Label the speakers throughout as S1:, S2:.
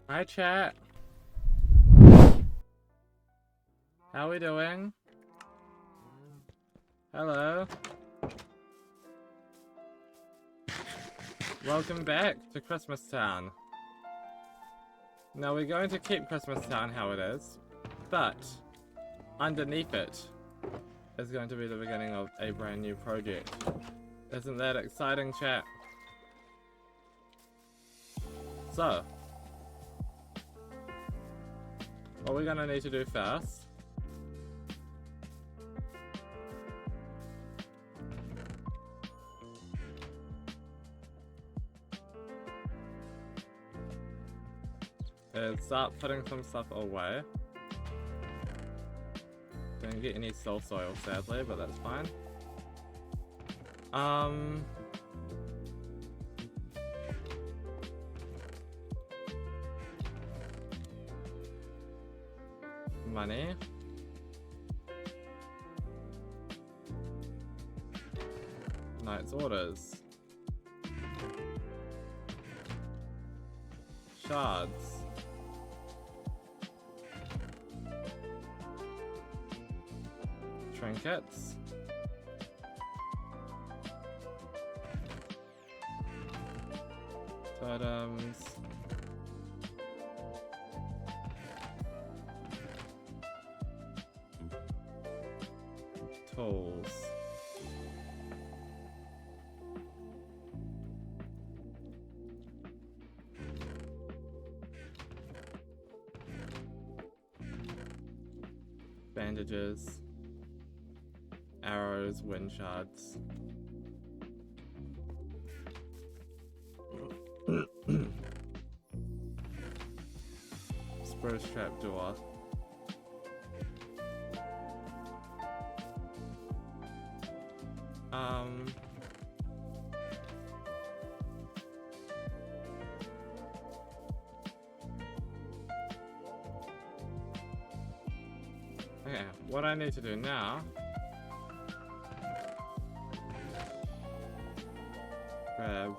S1: Hi chat. How we doing? Hello. Welcome back to Christmas Town. Now we're going to keep Christmas Town how it is, but underneath it is going to be the beginning of a brand new project. Isn't that exciting, chat? So, what we're gonna need to do first is start putting some stuff away. Didn't get any soul soil sadly, but that's fine. Money. Knight's orders. Shards. Trinkets. Totems. Tools. Bandages. Arrows, wind shards. Spruce trapdoor. Okay, what I need to do now, grab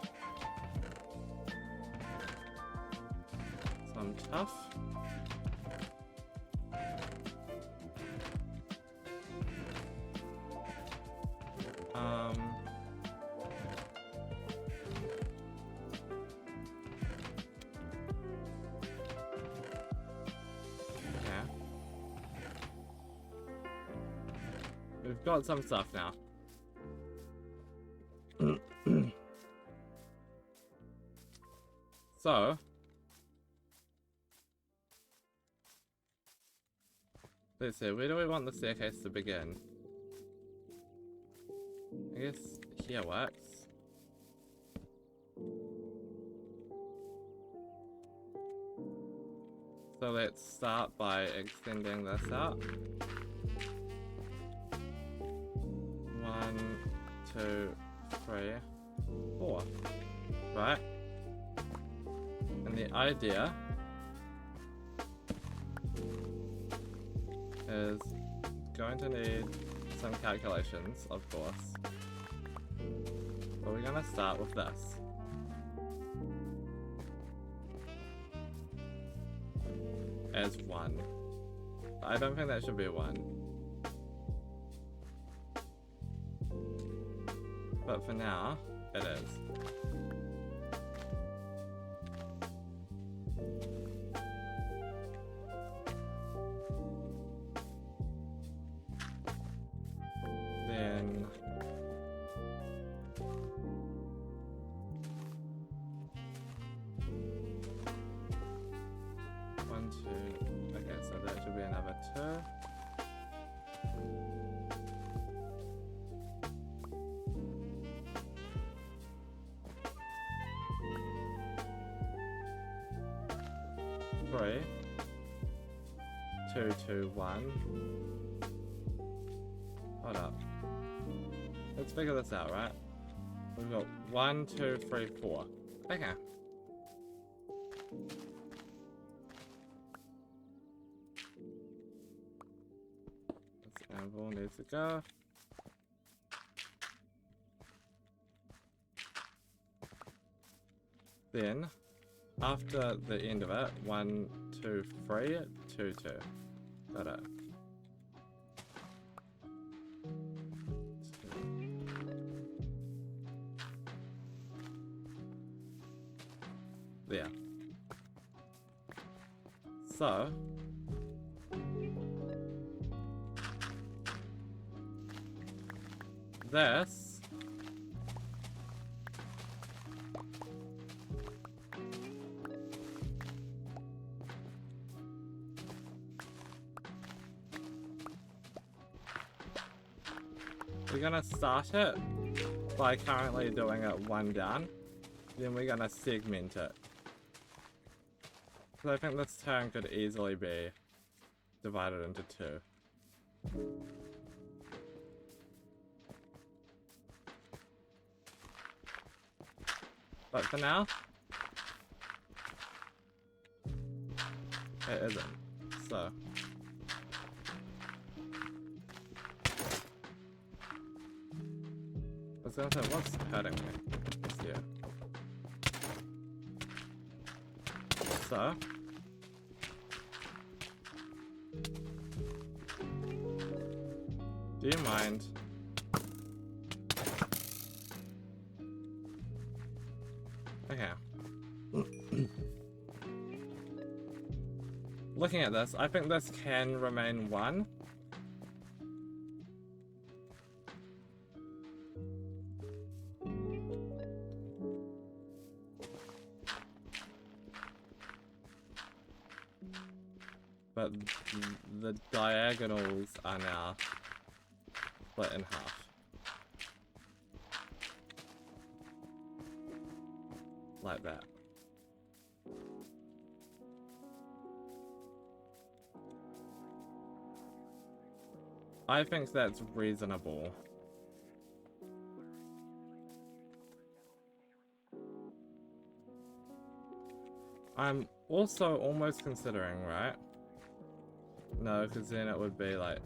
S1: some tough. Okay. We've got some stuff now. So, let's see, where do we want the staircase to begin? I guess here works. So let's start by extending this out. 1, 2, 3, 4. Right? And the idea is going to need some calculations, of course. But we're gonna start with this. As 1. I don't think that should be 1. But for now, it is. Then one, two. Okay, so that should be another 2. Three, 2, 2, 1. Hold up. Let's figure this out, right? We've got 1, 2, 3, 4. Okay. This anvil needs to go. Then after the end of it, 1, 2, 3, 2, 2. Got it. There. So this we're gonna start it by currently doing it 1 down, then we're gonna segment it. So I think this turn could easily be divided into 2. But for now, it isn't. So I was gonna say, what's hurting me? It's here. So do you mind okay. Looking at this, I think this can remain 1. But the diagonals are now split in half. Like that. I think that's reasonable. I'm also almost considering, right? No, because then it would be like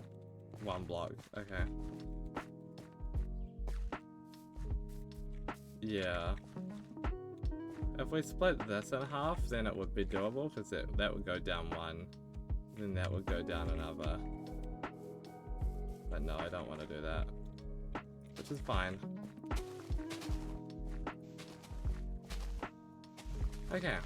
S1: 1 block. Okay. Yeah. If we split this in half, then it would be doable, because that would go down 1, then that would go down another. But no, I don't want to do that. Which is fine. Okay.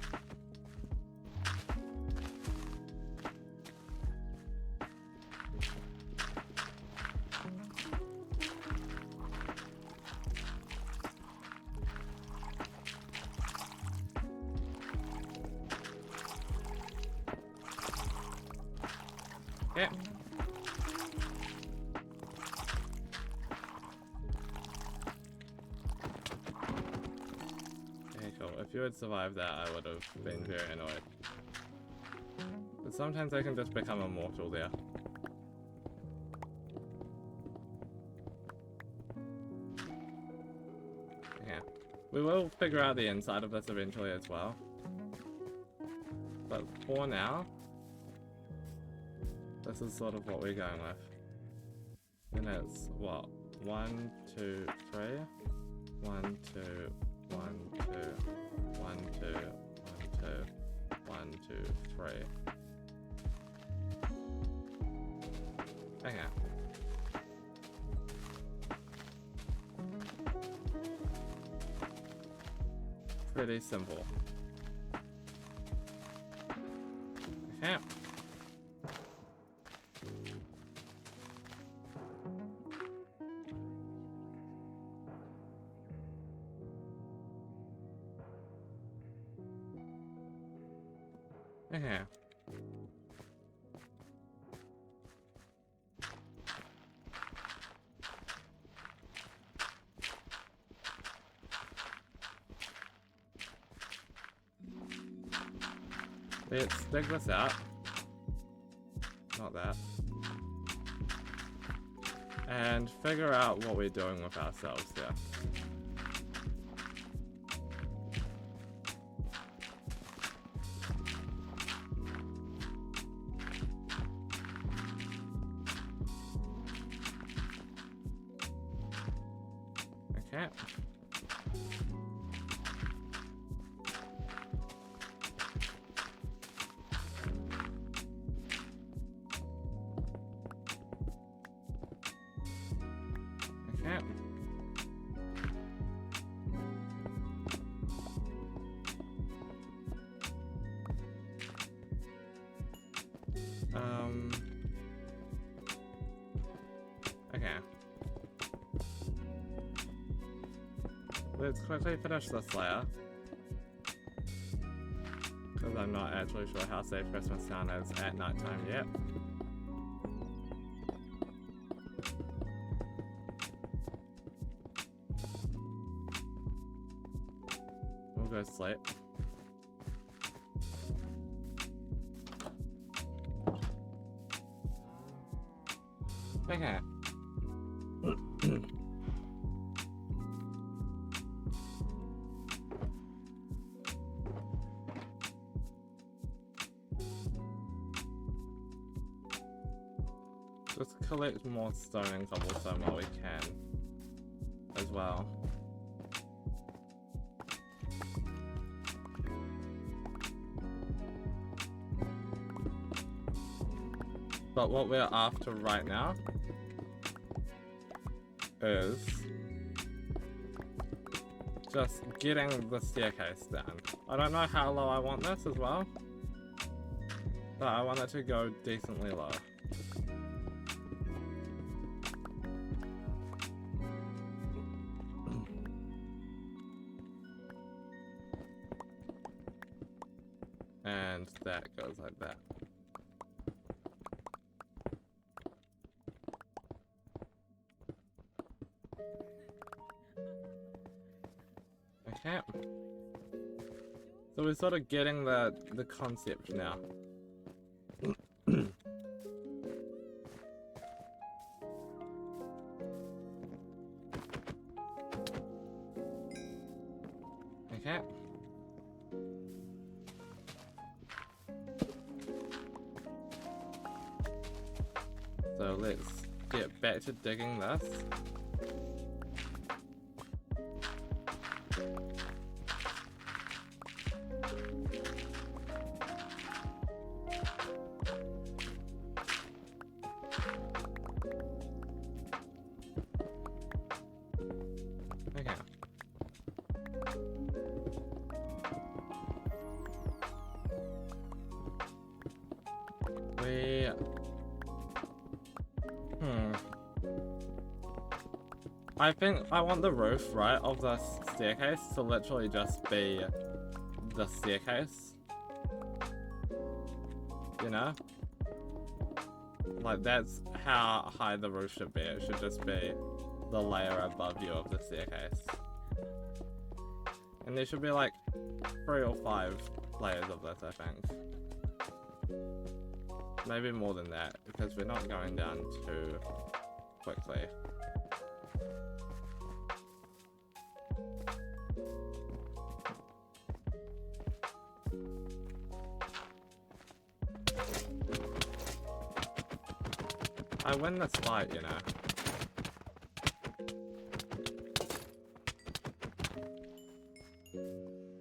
S1: Yeah. Okay, cool. If you had survived that, I would have been very annoyed. But sometimes I can just become immortal there. Yeah. We will figure out the inside of this eventually as well. But for now, this is sort of what we're going with. And it's what? 1, 2, 3. 1, 2, 1, 2, 1, 2, 1, 2, 1, 2, 3. Okay. Pretty simple. Okay. Okay. Let's dig this out. Not that. And figure out what we're doing with ourselves here. Okay. let's quickly finish this layer. Because I'm not actually sure how safe Christmas Town is at nighttime yet. We'll go sleep. Okay. Just collect more stone and cobblestone while we can, as well. But what we're after right now is just getting the staircase down. I don't know how low I want this as well, but I want it to go decently low. And that goes like that. Okay. So we're sort of getting the concept now. Okay. So let's get back to digging this. Okay. I think I want the roof, right, of the staircase to literally just be the staircase. You know? Like, that's how high the roof should be. It should just be the layer above you of the staircase. And there should be like 3 or 5 layers of this, I think. Maybe more than that, because we're not going down too quickly. I win this fight, you know.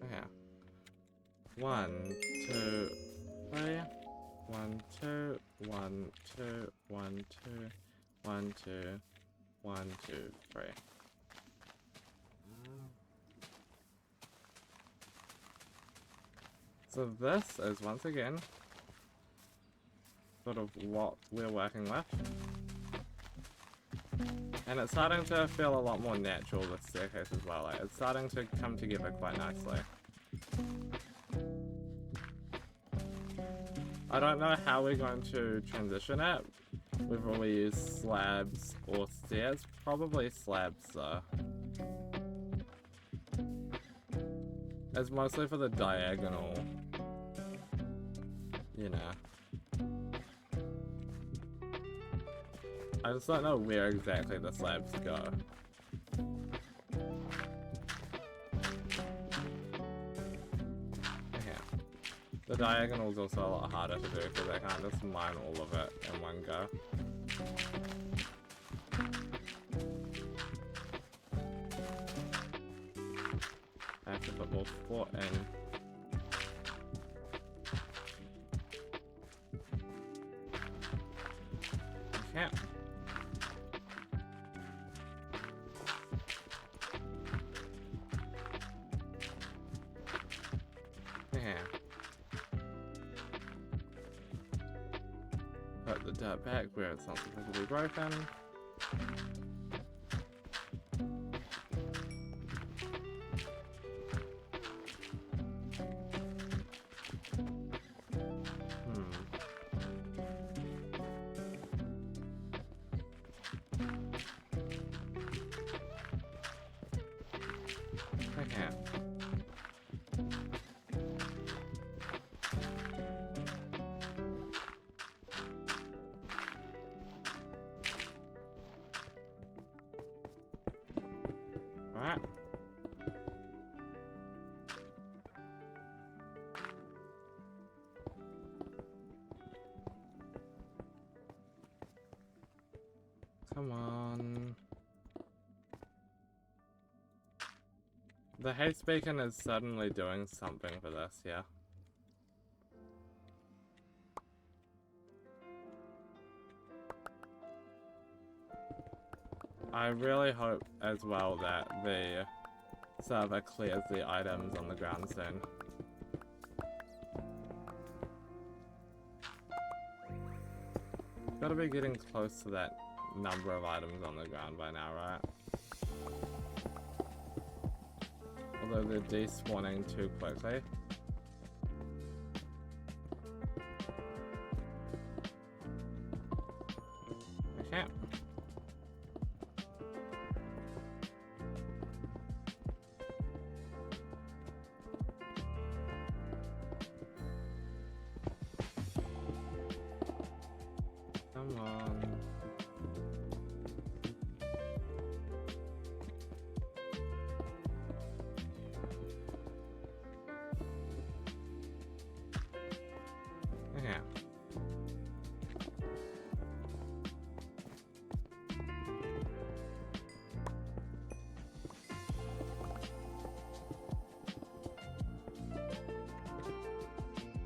S1: Okay. 1, 2, 3. 1, 2, 1, 2, 1, 2, 1, 2, 1, 2, 3. So this is once again sort of what we're working with. And it's starting to feel a lot more natural, this staircase as well. Like, it's starting to come together quite nicely. I don't know how we're going to transition it, whether we use slabs or stairs. Probably slabs though. It's mostly for the diagonal, you know. I just don't know where exactly the slabs go. Okay. The diagonal is also a lot harder to do because I can't just mine all of it in one go. I have to put more thought in. Okay. Put the dirt back where it's not supposed to be broken. Come on. The haste beacon is suddenly doing something for this, yeah. I really hope as well that the server clears the items on the ground soon. Gotta be getting close to that number of items on the ground by now, right? Although they're despawning too quickly. Okay. Come on. Okay.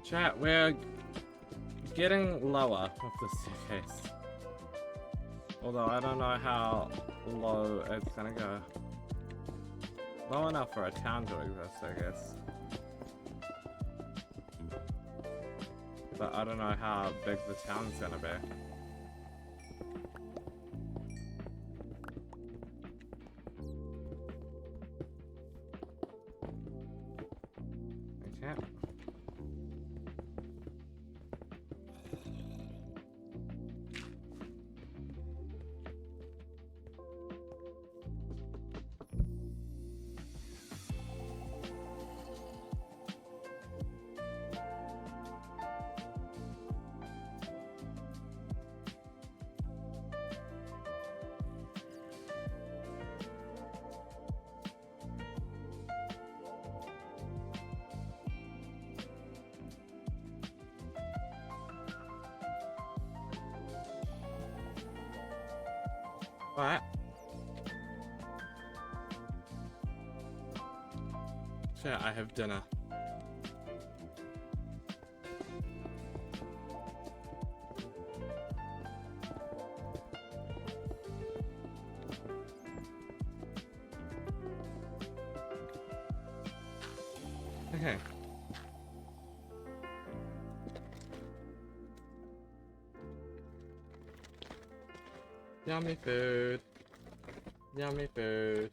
S1: Chat, we're getting lower with the staircase. Although I don't know how low it's gonna go. Low enough for a town to exist, I guess. But I don't know how big the town's gonna be. Okay. Alright. Shit, I have dinner. Okay. Yummy food. Yummy food.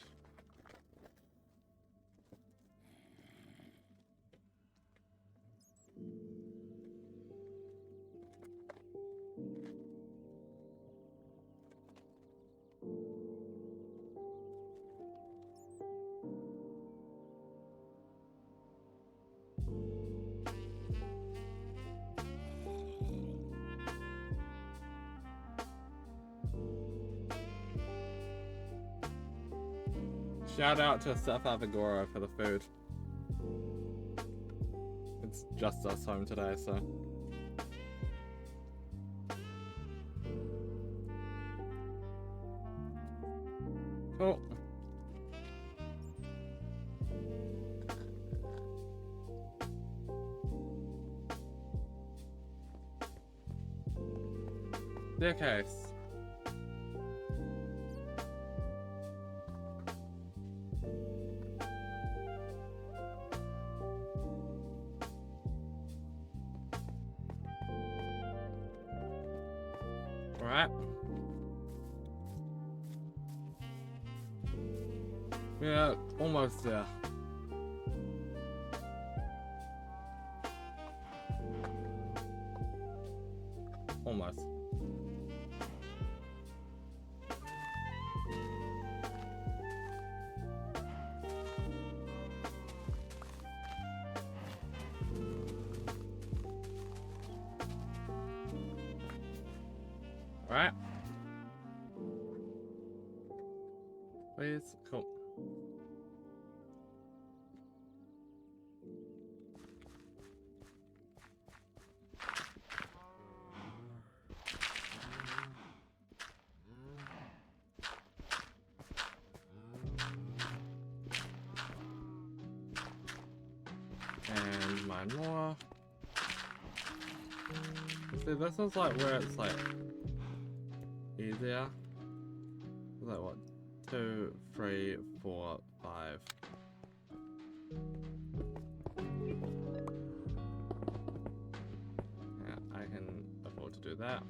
S1: Shout out to South Avagora for the food. It's just us home today, so. Cool. Staircase. Alright. We're almost there. Almost. Alright. Please, cool. mine more. See, this is like where it's like easier. Like what? 2, 3, 4, 5. Yeah, I can afford to do that.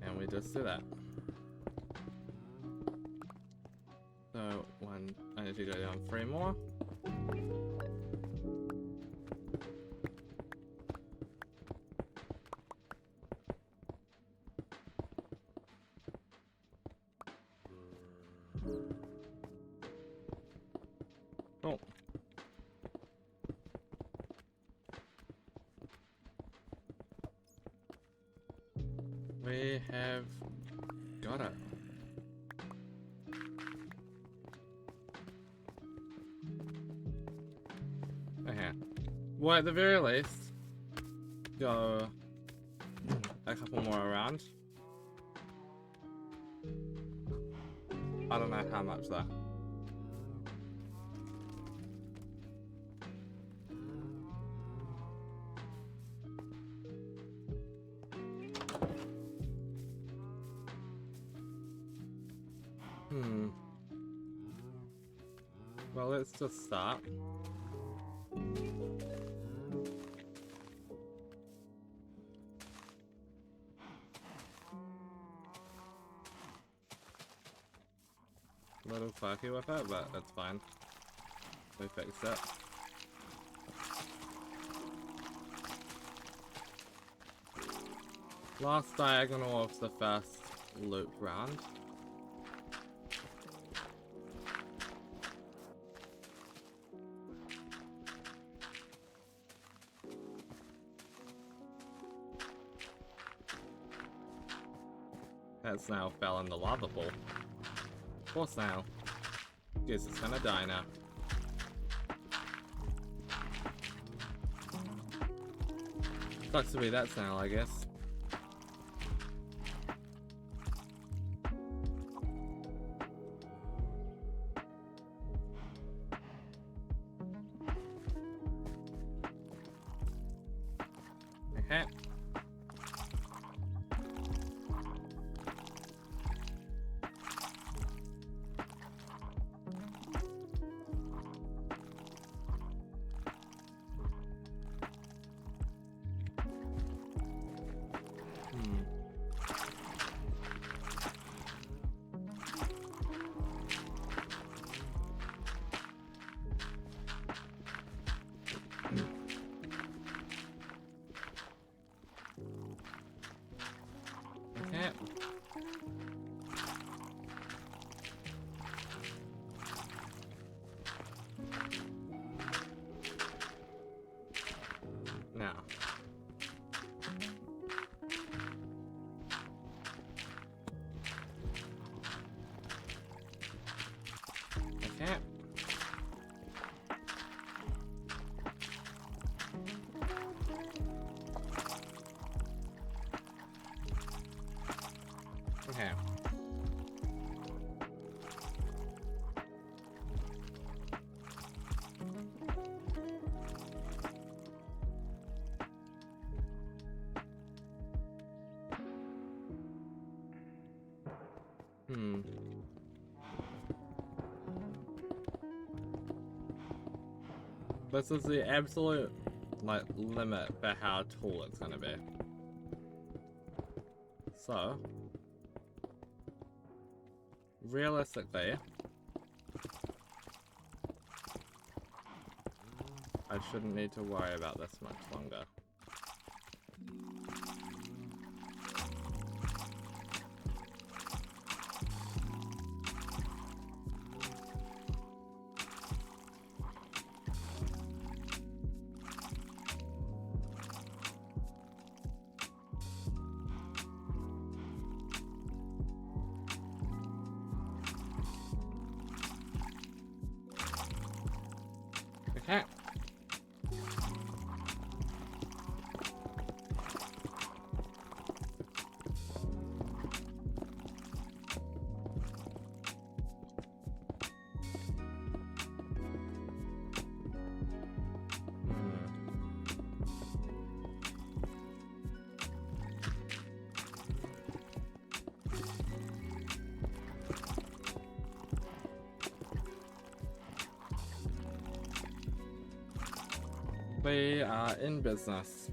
S1: And we just do that. So, I need to go down 3 more. Oh. We have got it. Okay. Well, at the very least, go a couple more around. I don't know how much though. Well, let's just start. A little quirky with it, but it's fine. We fixed it. Last diagonal of the first loop round. That snail fell in the lava pool. Poor snail. Guess it's gonna die now. Sucks to be that snail, I guess. Okay. Now. Okay. Okay. This is the absolute, like, limit for how tall it's gonna be. So, realistically, I shouldn't need to worry about this much longer. Okay. We are in business.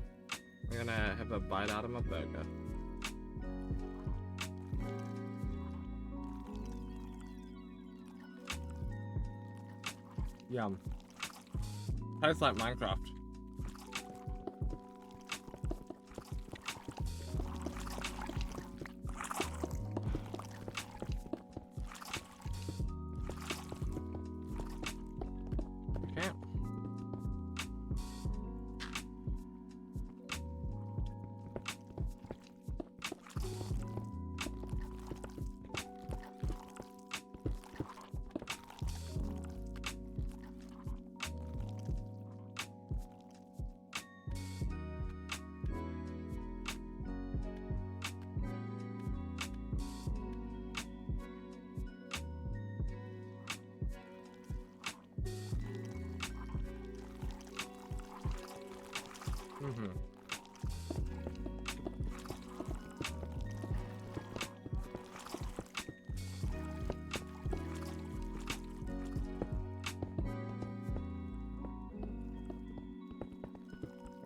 S1: We're gonna have a bite out of my burger. Yum. Tastes like Minecraft. Okay. Mm-hmm.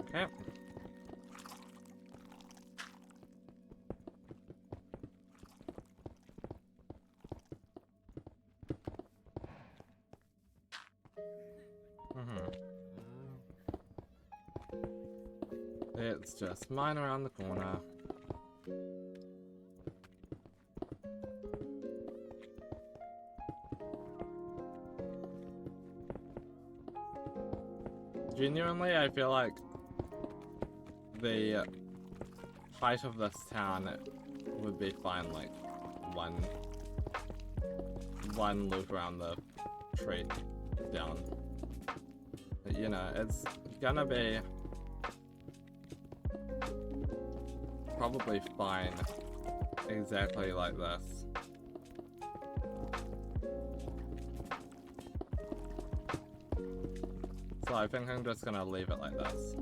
S1: Okay. Mm-hmm. It's just mine around the corner. Genuinely, I feel like the height of this town would be fine, like one loop around the tree down. But, you know, it's gonna be probably fine exactly like this. So I think I'm just gonna leave it like this.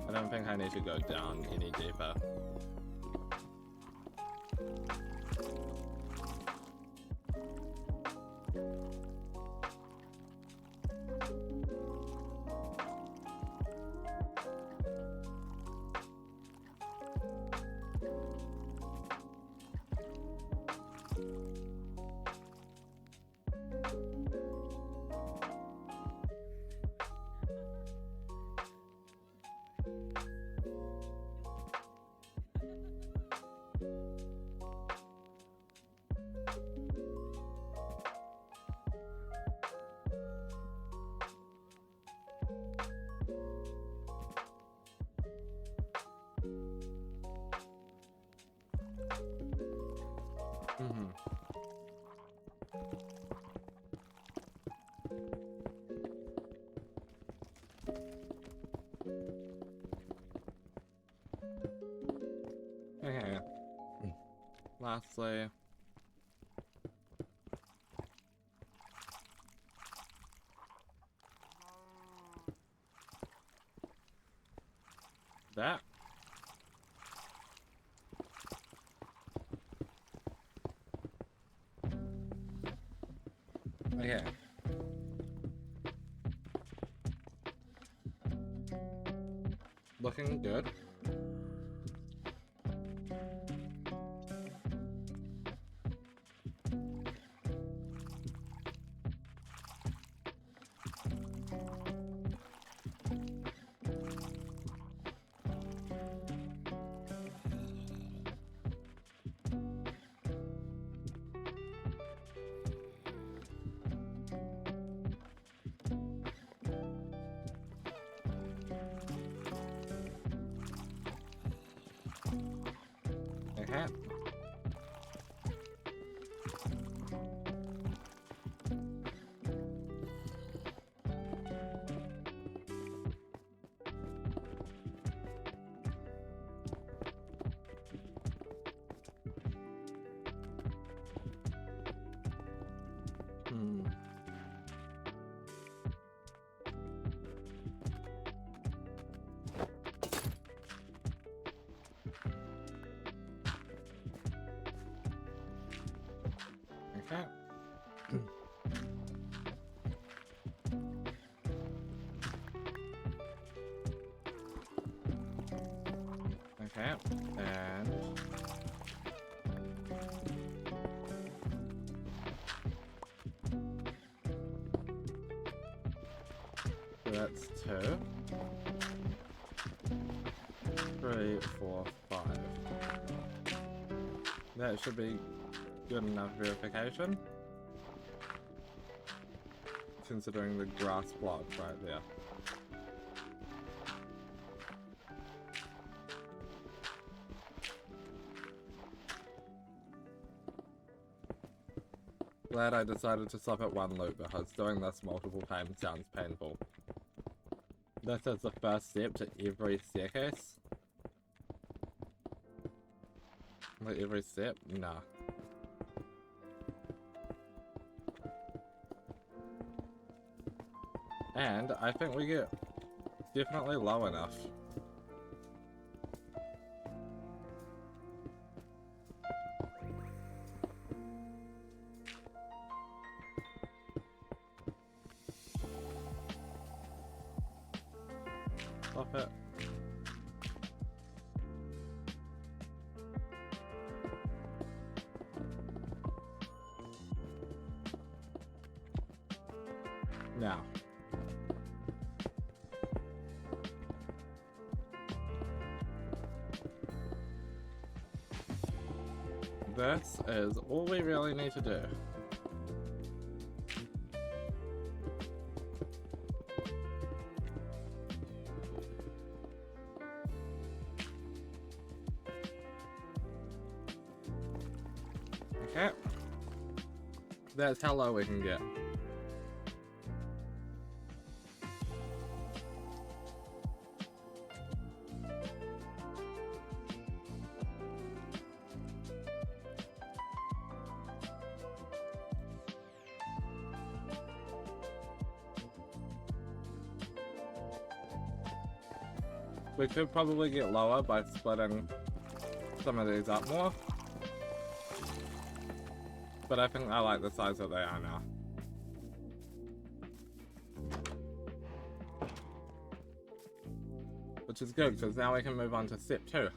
S1: I don't think I need to go down any deeper. Mm-hmm. Okay. Lastly, that. Okay. Looking good. Okay, and so that's 2, 3, 4, 5. That should be good enough verification, considering the grass block right there. Glad I decided to stop at one loop because doing this multiple times sounds painful. This is the first step to every staircase. Like every step? Nah. And I think we get definitely low enough. Stop it. Now. This is all we really need to do. Okay. That's how low we can get. We could probably get lower by splitting some of these up more. But I think I like the size that they are now. Which is good, because now we can move on to step 2.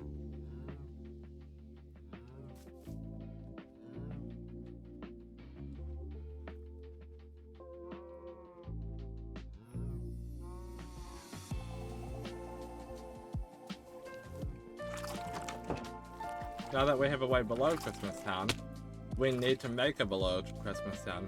S1: Now that we have a way below Christmas Town, we need to make a below Christmas Town.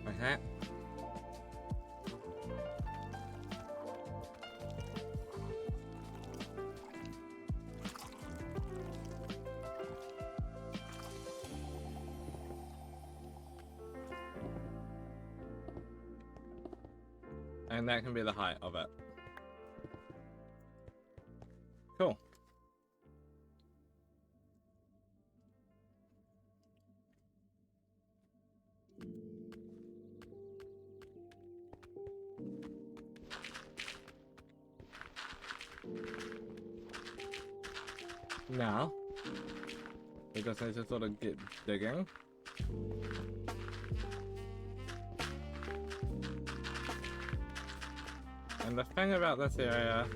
S1: Okay. And that can be the height of it. Cool. Now, we just need to sort of get digging. And the thing about this area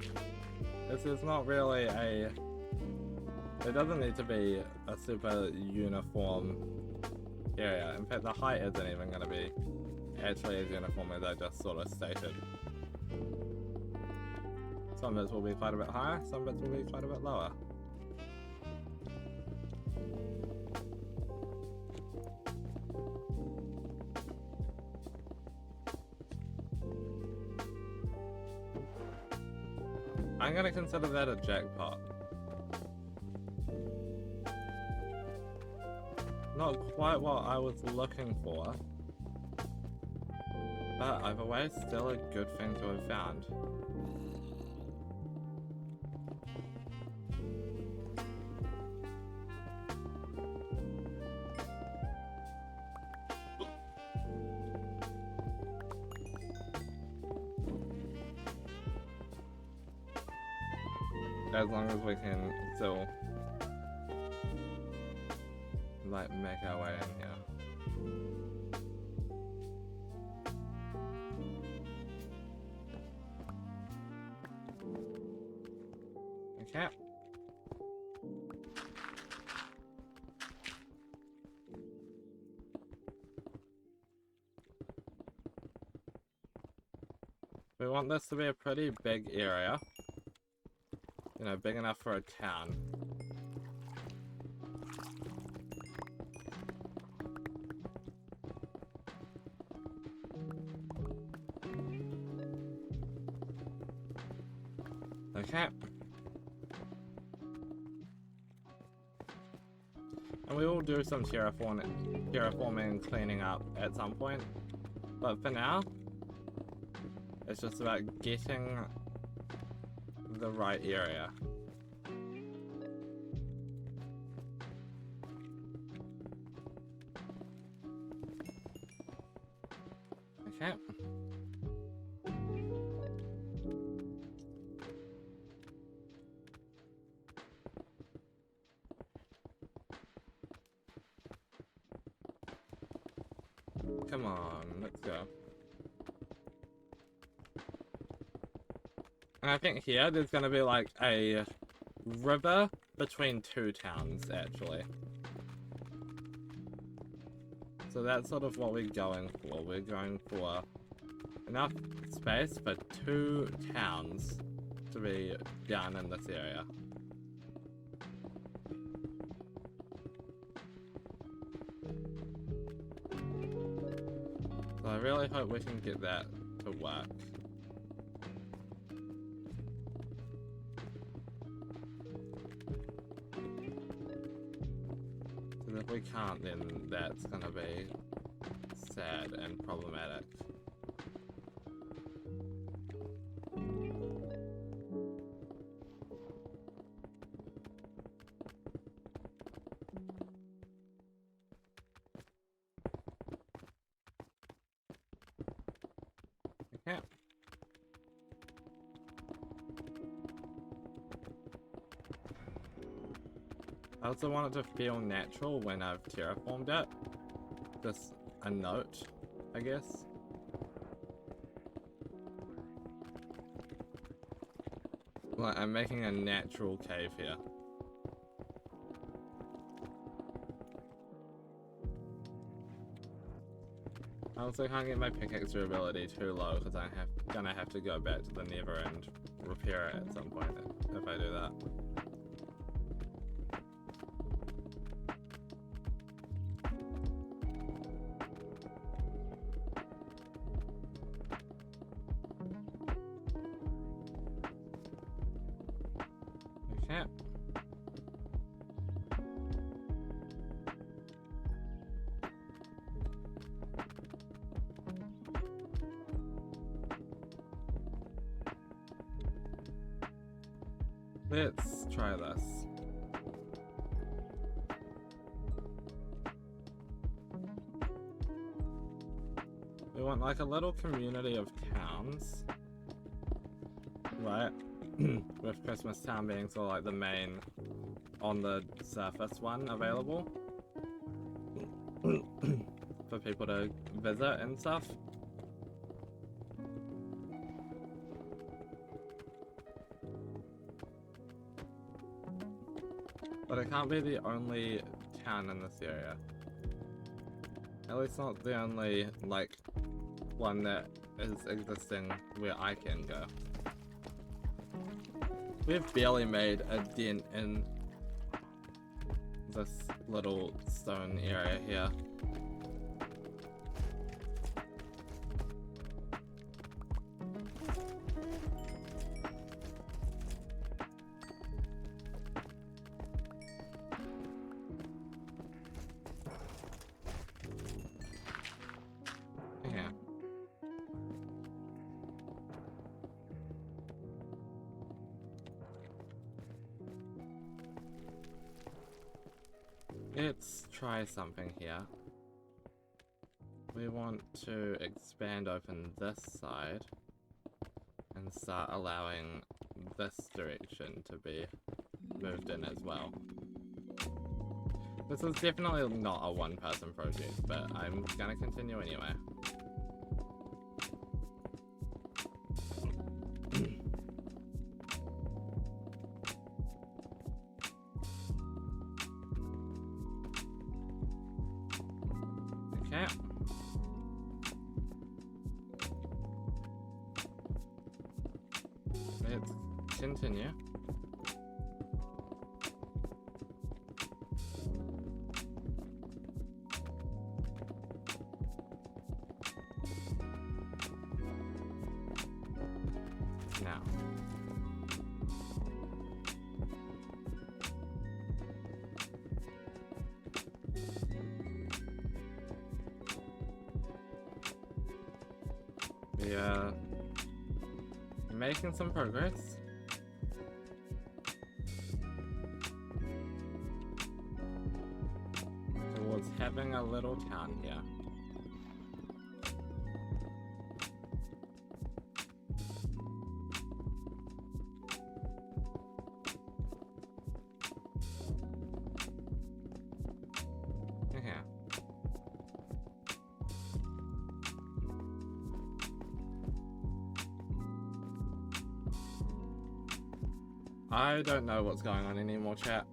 S1: is there's not really a... It doesn't need to be a super uniform area. In fact, the height isn't even going to be actually as uniform as I just sort of stated. Some bits will be quite a bit higher, some bits will be quite a bit lower. I'm gonna consider that a jackpot. Not quite what I was looking for, but either way, still a good thing to have found. as long as we can still like make our way in here. Okay. We want this to be a pretty big area. You know, big enough for a town. Okay. And we will do some terraforming and cleaning up at some point. But for now, it's just about getting the right area. Okay. Come on, let's go. And I think here there's gonna be like a river between two towns, actually. So that's sort of what we're going for. We're going for enough space for two towns to be down in this area. So I really hope we can get that to work. Because if we can't, then that's gonna be sad and problematic. Okay. I also want it to feel natural when I've terraformed it. Just a note, I guess. Like, I'm making a natural cave here. I also can't get my pickaxe durability too low because I'm gonna have to go back to the Nether and repair it at some point if I do that. Okay. Let's try this. We want like a little community of towns, right? With Christmas Town being sort of like the main on the surface one available for people to visit and stuff. But it can't be the only town in this area. At least not the only, like, one that is existing where I can go. We've barely made a dent in this little stone area here. Let's try something here. We want to expand open this side and start allowing this direction to be moved in as well. This is definitely not a one-person project, but I'm gonna continue anyway. Okay. Let's continue. Now. We are making some progress. Towards having a little town here. I don't know what's going on anymore, chat.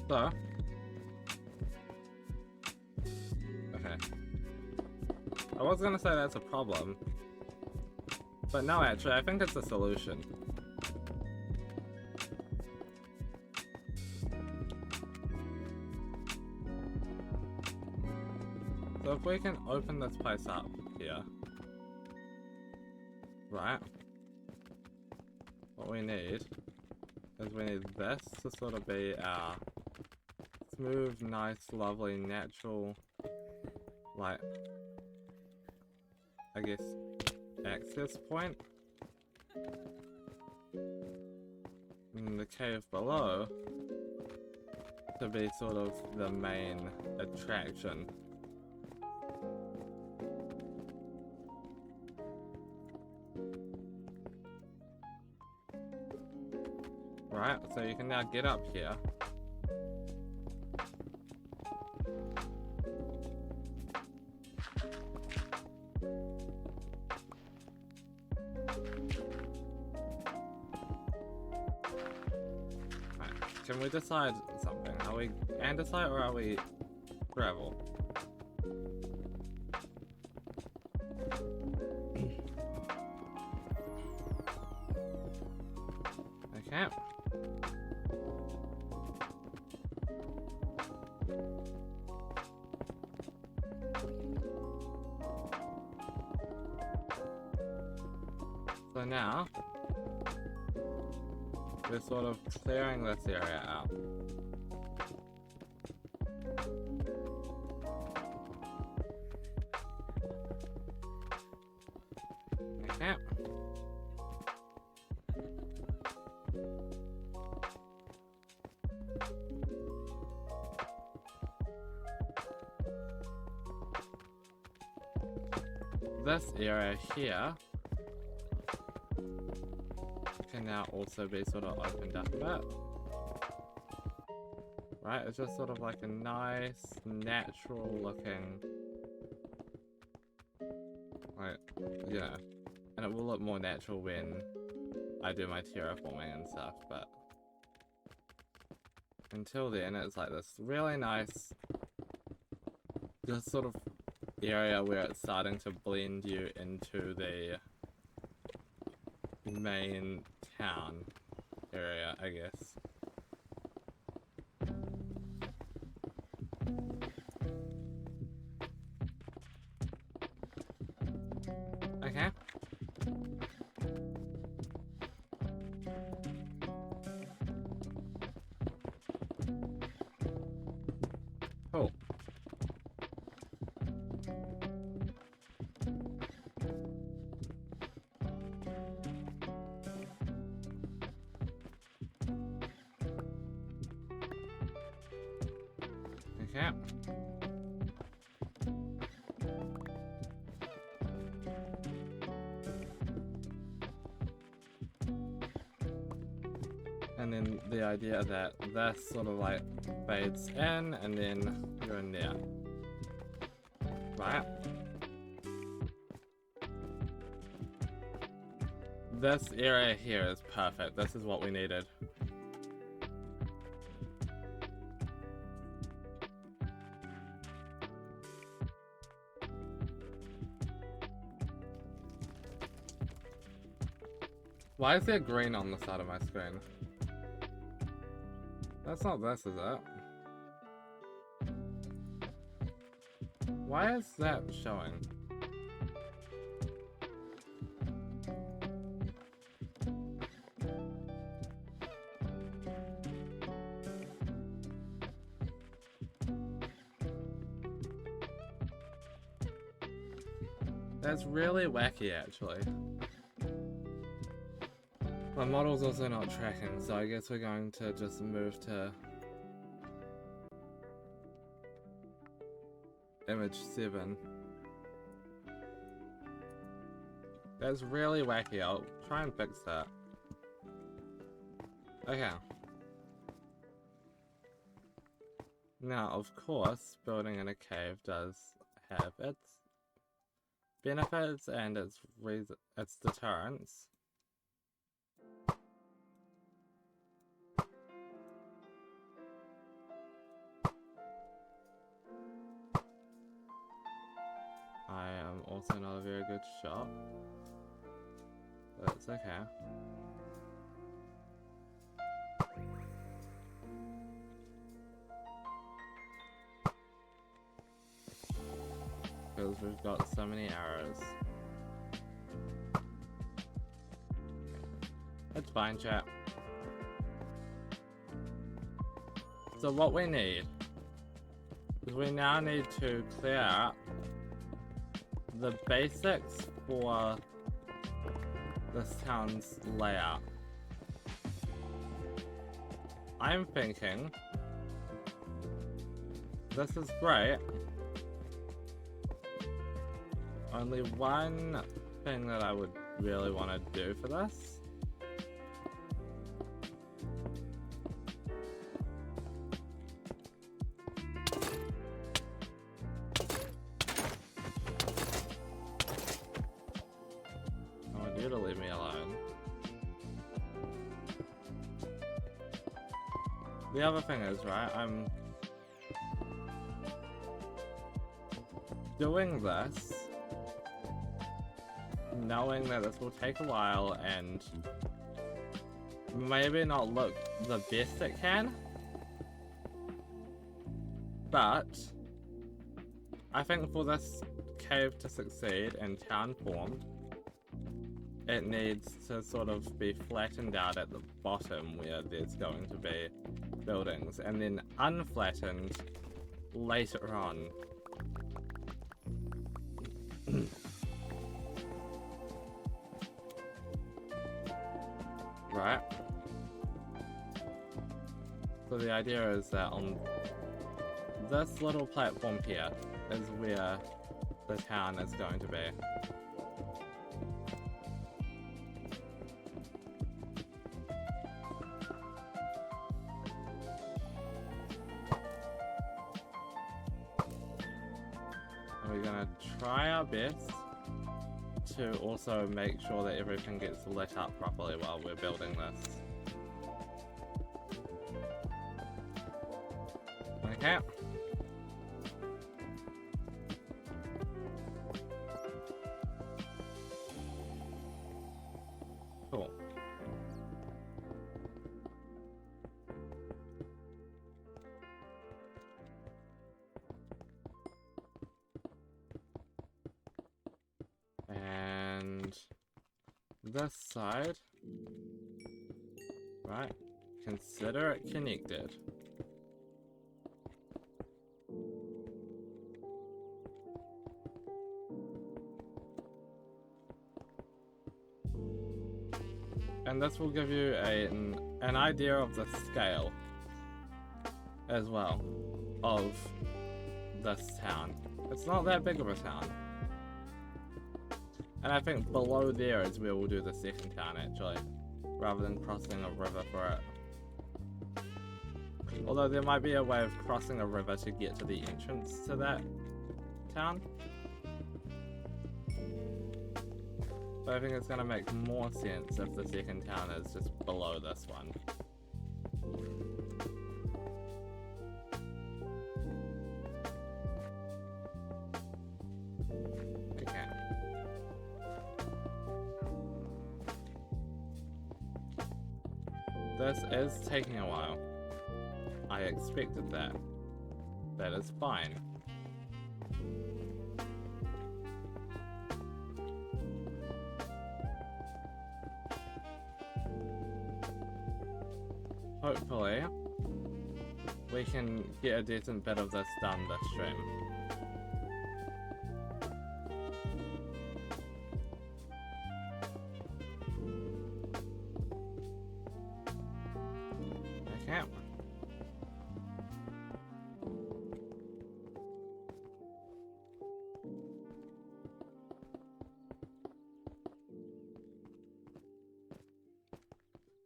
S1: So, okay. I was gonna say that's a problem. But no, actually, I think it's a solution. So if we can open this place up here, right? What we need is we need this to sort of be our smooth, nice, lovely, natural, like, I guess, access point. And the cave below to be sort of the main attraction. Right, so you can now get up here. Can we decide something? Are we andesite or are we gravel? Okay. So now we're sort of clearing this area out. Okay. This area here can now also be sort of opened up a bit. Right, it's just sort of like a nice, natural looking, like, yeah. And it will look more natural when I do my terraforming and stuff, but until then it's like this really nice, just sort of area where it's starting to blend you into the main town area, I guess. Okay. Cool. Okay. And then the idea that this sort of like fades in and then you're in there. Right? This area here is perfect. This is what we needed. Why is there green on the side of my screen? That's not this, is it? Why is that showing? That's really wacky, actually. My model's also not tracking, so I guess we're going to just move to image 7. That's really wacky. I'll try and fix that. Okay. Now, of course, building in a cave does have its benefits and its deterrents. I am also not a very good shot, but it's okay. Because we've got so many arrows. It's fine, chat. So what we need is we now need to clear out the basics for this town's layout. I'm thinking this is great. Only one thing that I would really want to do for this to leave me alone. The other thing is, right, I'm doing this knowing that this will take a while and maybe not look the best it can, but I think for this cave to succeed in town form, it needs to sort of be flattened out at the bottom where there's going to be buildings, and then unflattened later on. Right? So the idea is that on this little platform here is where the town is going to be. We're gonna try our best to also make sure that everything gets lit up properly while we're building this. Okay. Cool. And this side, right, consider it connected. And this will give you an idea of the scale as well of this town. It's not that big of a town. And I think below there is where we'll do the second town, actually. Rather than crossing a river for it. Although there might be a way of crossing a river to get to the entrance to that town. But I think it's gonna make more sense if the second town is just below this one. Okay. This is taking a while. I expected that. That is fine. Hopefully, we can get a decent bit of this done this stream. Okay.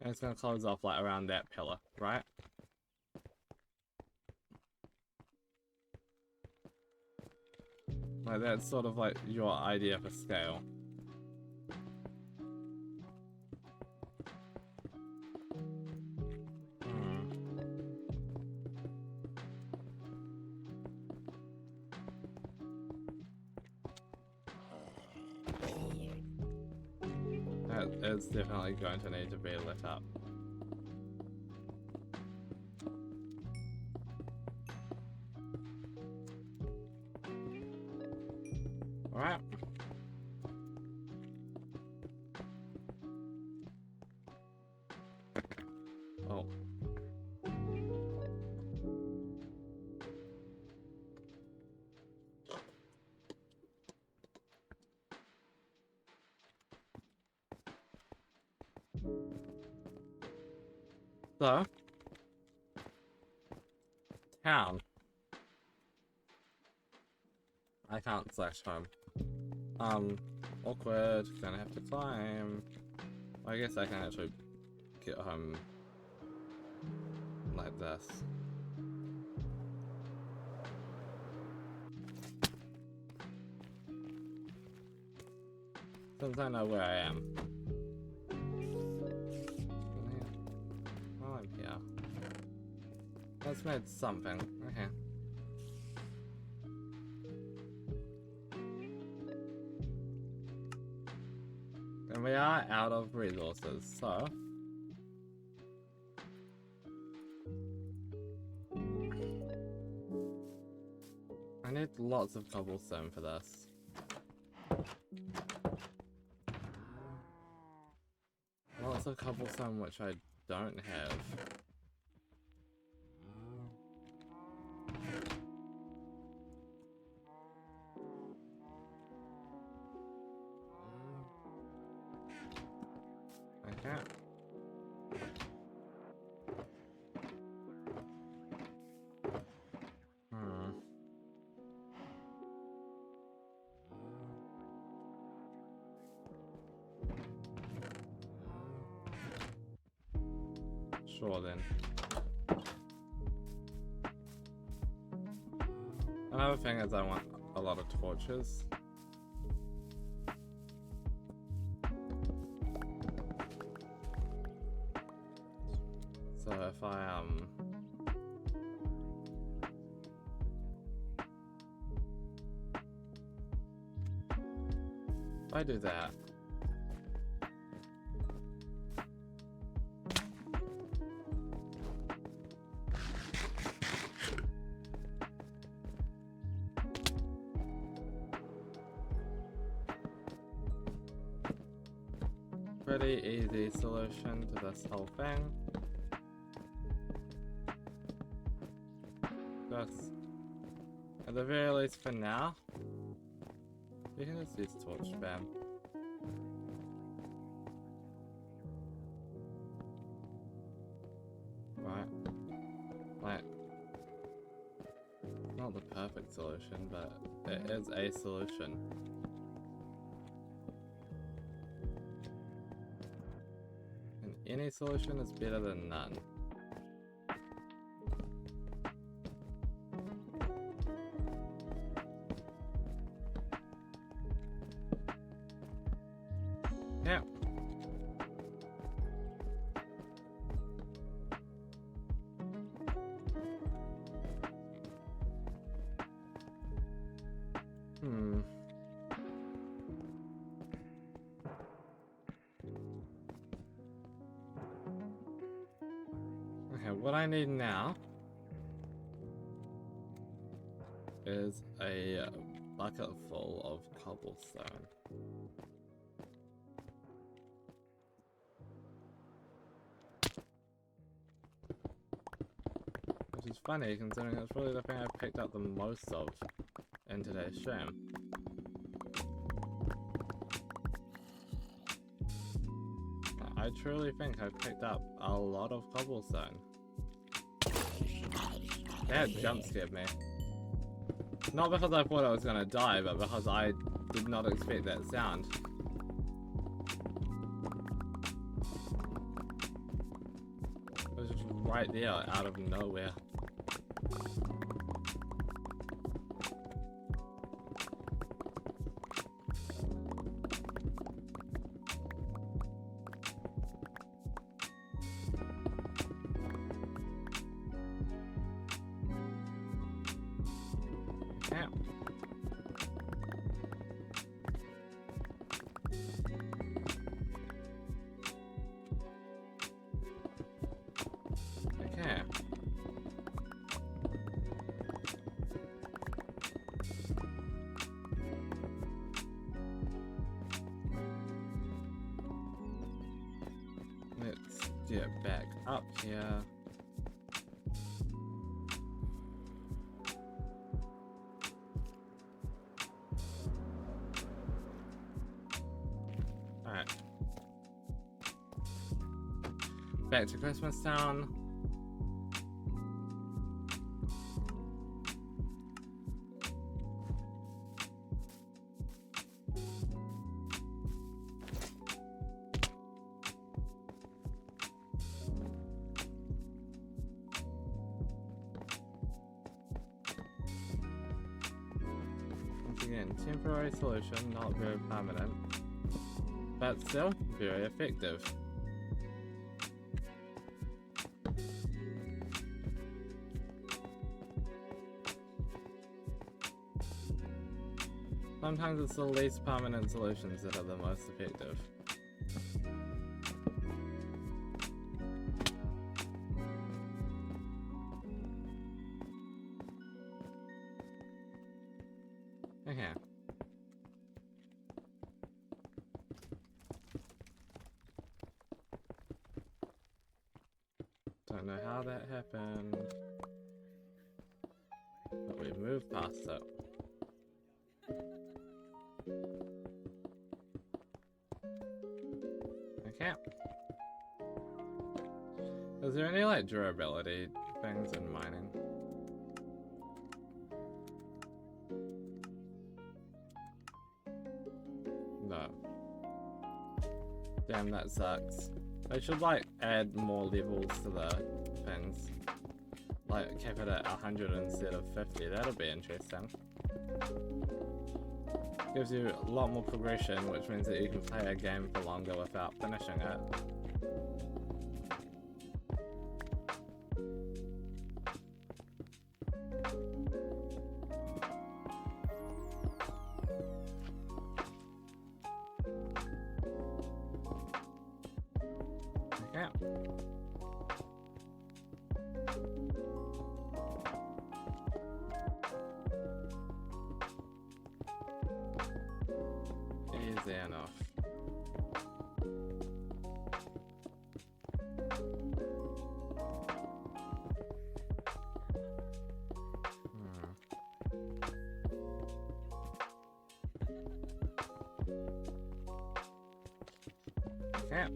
S1: And it's gonna close off like around that pillar, right? Like that's sort of like your idea for scale. It's definitely going to need to be lit up. Alright. Oh. So, town. I can't slash home. Awkward, gonna have to climb. I guess I can actually get home like this. Since I know where I am. Oh, I'm here. Let's make something. Okay. And we are out of resources, so I need lots of cobblestone for this. Lots of cobblestone which I don't have. Okay. Sure then. Another thing is I want a lot of torches. So if I do that. Pretty easy solution to this whole thing. Just, at the very least for now, you can just use torch spam. Right. Like, not the perfect solution, but it is a solution. And any solution is better than none. Yeah. Okay, what I need now is a bucket full of cobblestone. Which is funny considering it's really the thing I've picked up the most of in today's stream. I truly think I've picked up a lot of cobblestone. That jump scared me. Not because I thought I was gonna die, but because I did not expect that sound. It was just right there, out of nowhere. Okay. Let's get back up here. Alright. Back to Christmas Town. Again, temporary solution, not very permanent, but still very effective. Sometimes it's the least permanent solutions that are the most effective. Okay. Don't know how that happened, but we moved past it. Okay. Is there any like durability things in mining? No. Damn, that sucks. I should like add more levels to the things. Like cap it at 100 instead of 50, that'll be interesting. Gives you a lot more progression, which means that you can play a game for longer without finishing it. Easy enough. Okay.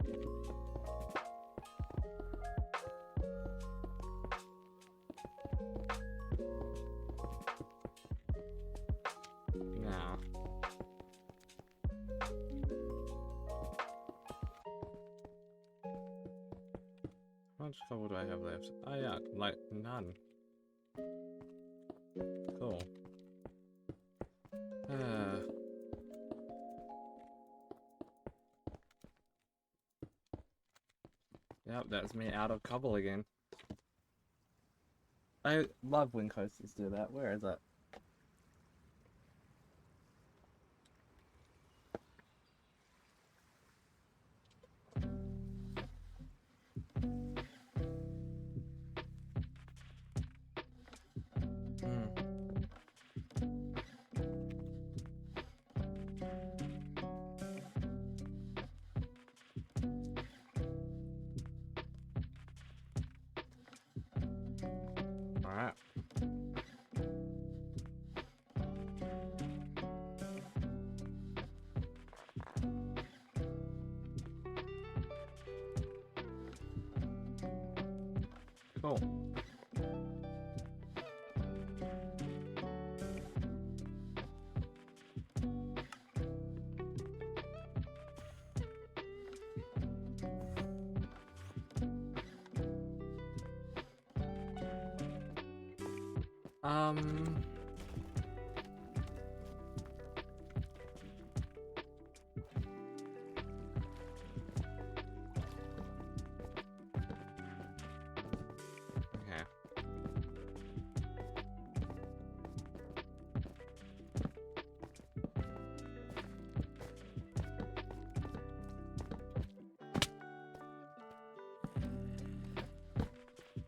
S1: much cobble do I have left? Oh yeah, like none. Cool. Yep, that's me out of cobble again. I love when coasters do that. Where is it? Alright. Cool. Okay.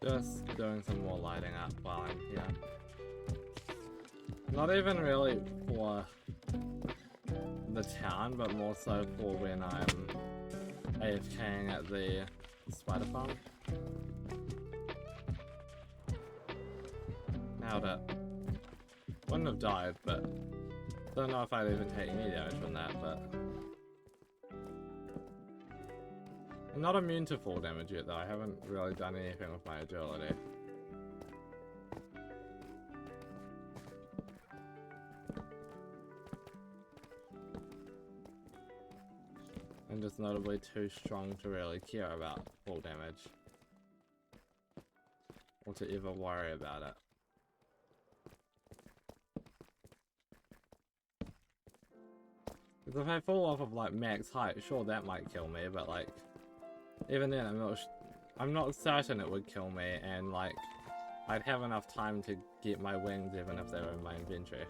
S1: Just doing some more lighting up while I'm here. Not even really for the town, but more so for when I'm AFKing at the spider farm. Nailed it. Wouldn't have died, but don't know if I'd even take any damage from that, but I'm not immune to fall damage yet though. I haven't really done anything with my agility. I'm just notably too strong to really care about fall damage. Or to ever worry about it. Because if I fall off of like max height, sure that might kill me, but like even then I'm not certain it would kill me, and like I'd have enough time to get my wings even if they were in my inventory.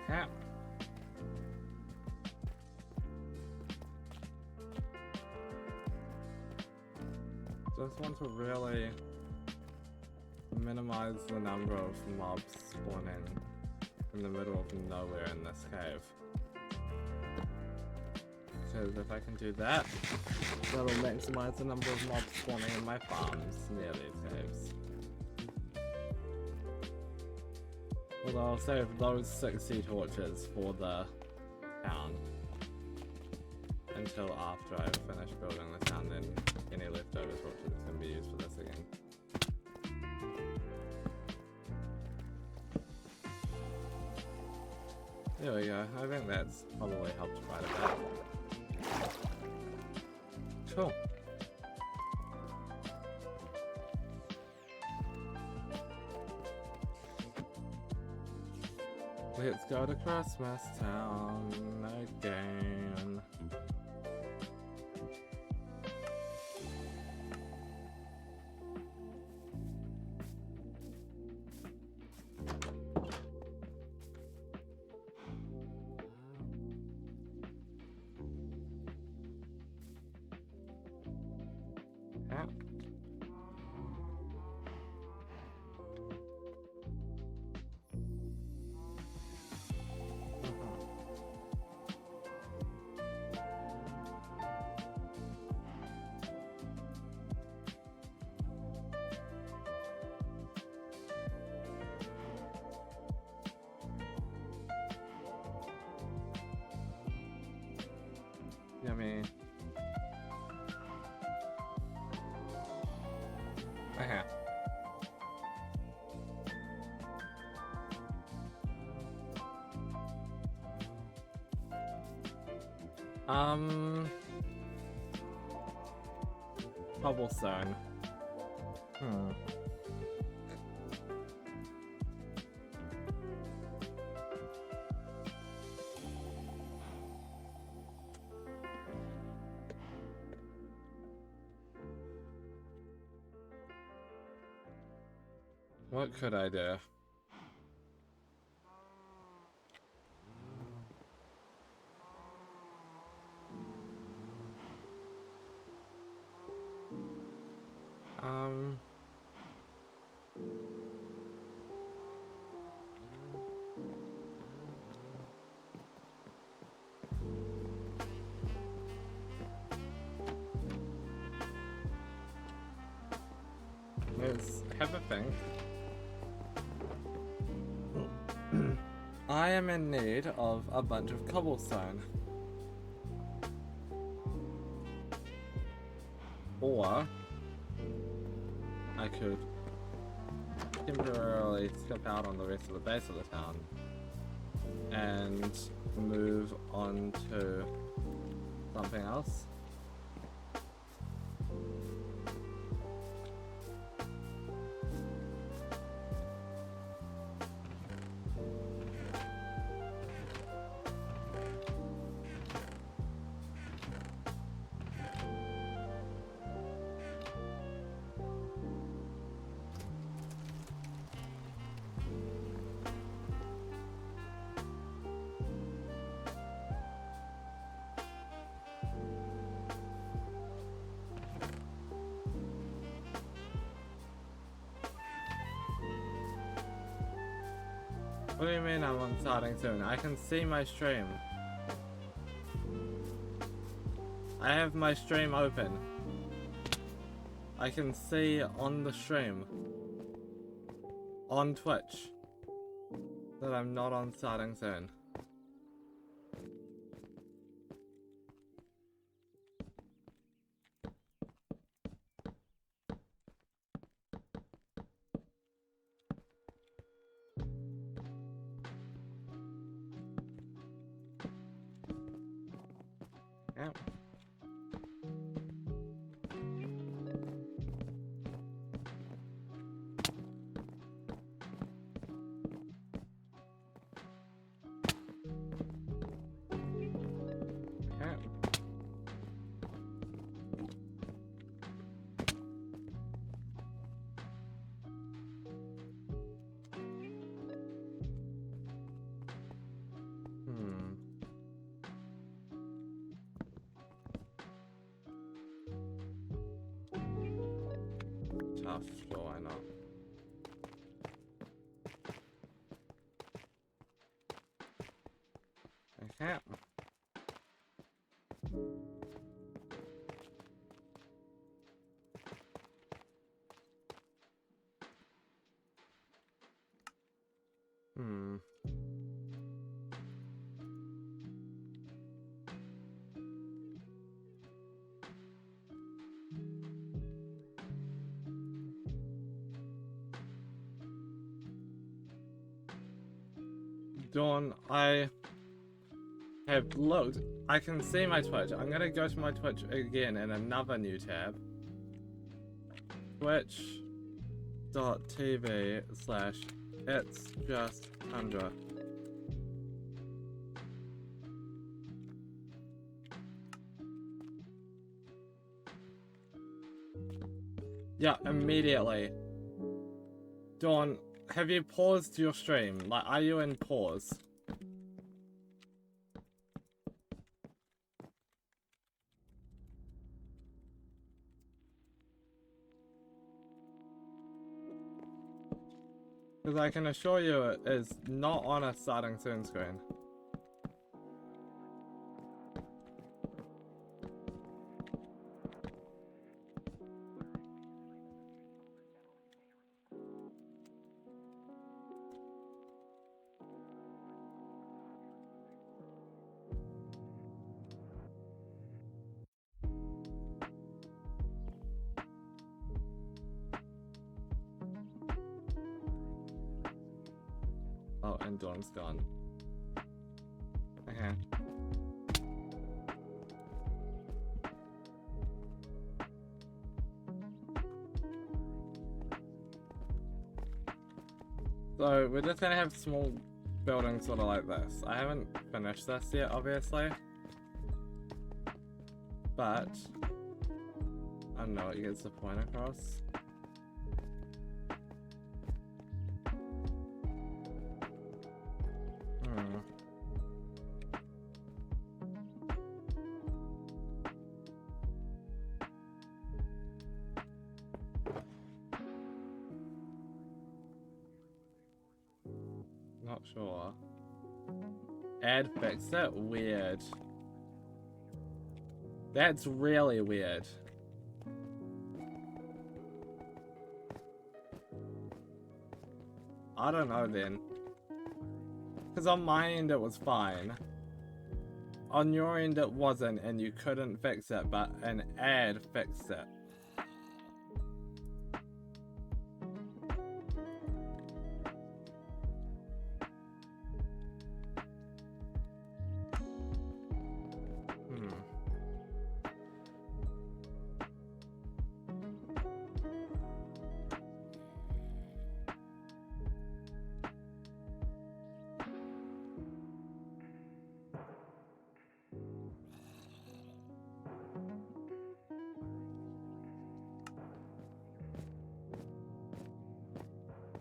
S1: Okay. Just want to really minimize the number of mobs spawning in the middle of nowhere in this cave. Because if I can do that, that'll maximize the number of mobs spawning in my farms near these caves. Although I'll save those 60 torches for the town until after I've finished building the town, then any leftover torches can be used for this again. There we go. I think that's probably helped quite a bit. Cool. Let's go to Christmas Town again. Yummy. Okay. Cobblestone. What could I do? Let's have a think. I am in need of a bunch of cobblestone. Or I could temporarily skip out on the rest of the base of the town and move on to something else. What do you mean I'm on starting soon? I can see my stream. I have my stream open. I can see on the stream on Twitch that I'm not on starting soon. Yeah. Tough, so why not? Okay. Dawn, I have looked. I can see my Twitch. I'm gonna go to my Twitch again in another new tab. Twitch.tv/It's Just Tundra. Yeah, immediately. Dawn, have you paused your stream? Like, are you in pause? Because I can assure you it is not on a starting soon screen. Oh, and Dawn's gone. Okay. So we're just gonna have small buildings sort of like this. I haven't finished this yet, obviously. But I don't know, it gets the point across. Not sure. Add fix it? Weird. That's really weird. I don't know then. Because on my end it was fine. On your end it wasn't and you couldn't fix it, but an ad fixed it.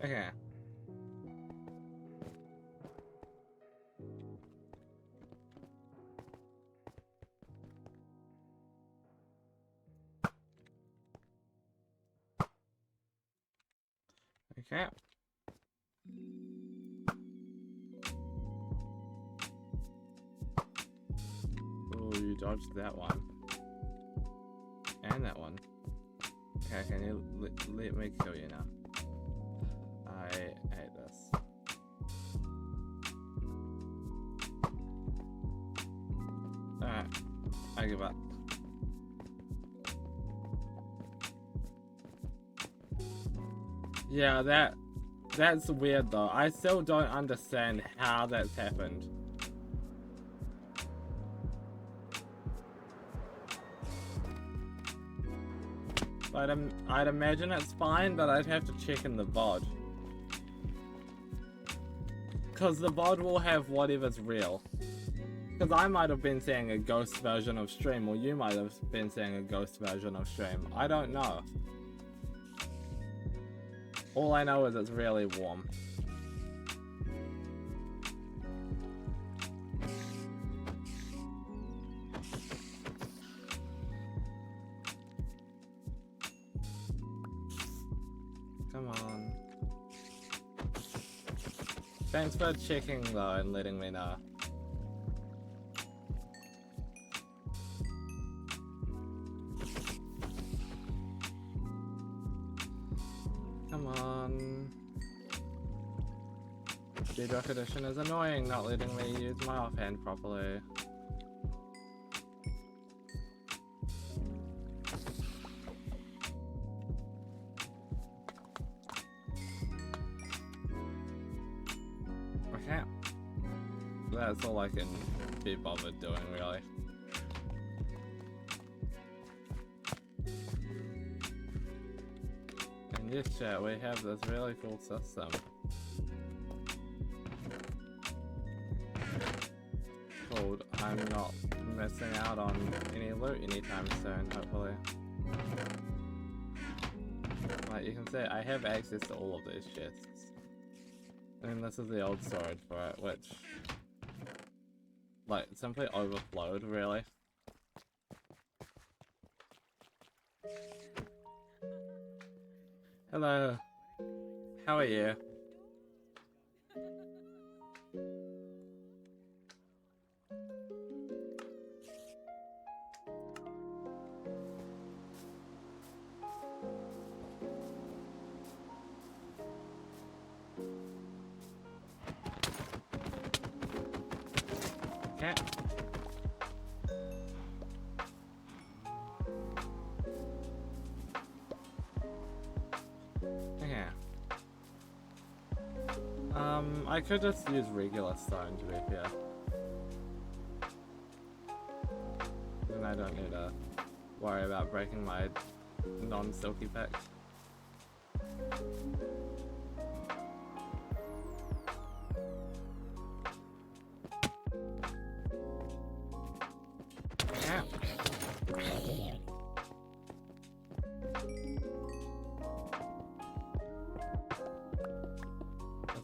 S1: Okay. Okay. Oh, you dodged that one. And that one. Okay, can you let me kill you now? I hate this. Alright, I give up. Yeah, that's weird though. I still don't understand how that's happened. I'd imagine it's fine, but I'd have to check in the VOD. Because the VOD will have whatever's real. Because I might have been seeing a ghost version of stream, or you might have been seeing a ghost version of stream. I don't know. All I know is it's really warm. Come on. Thanks for checking though and letting me know. Come on. Bedrock Edition is annoying, not letting me use my offhand properly. Okay. That's all I can be bothered doing, really. And yes, chat, we have this really cool system. Called I'm not missing out on any loot anytime soon, hopefully. Like you can see, I have access to all of these chests. And this is the old storage for it, which like simply overflowed, really. Hello. How are you? Okay. Okay. I could just use regular stone to be fair. Then I don't need to worry about breaking my non-silky picks.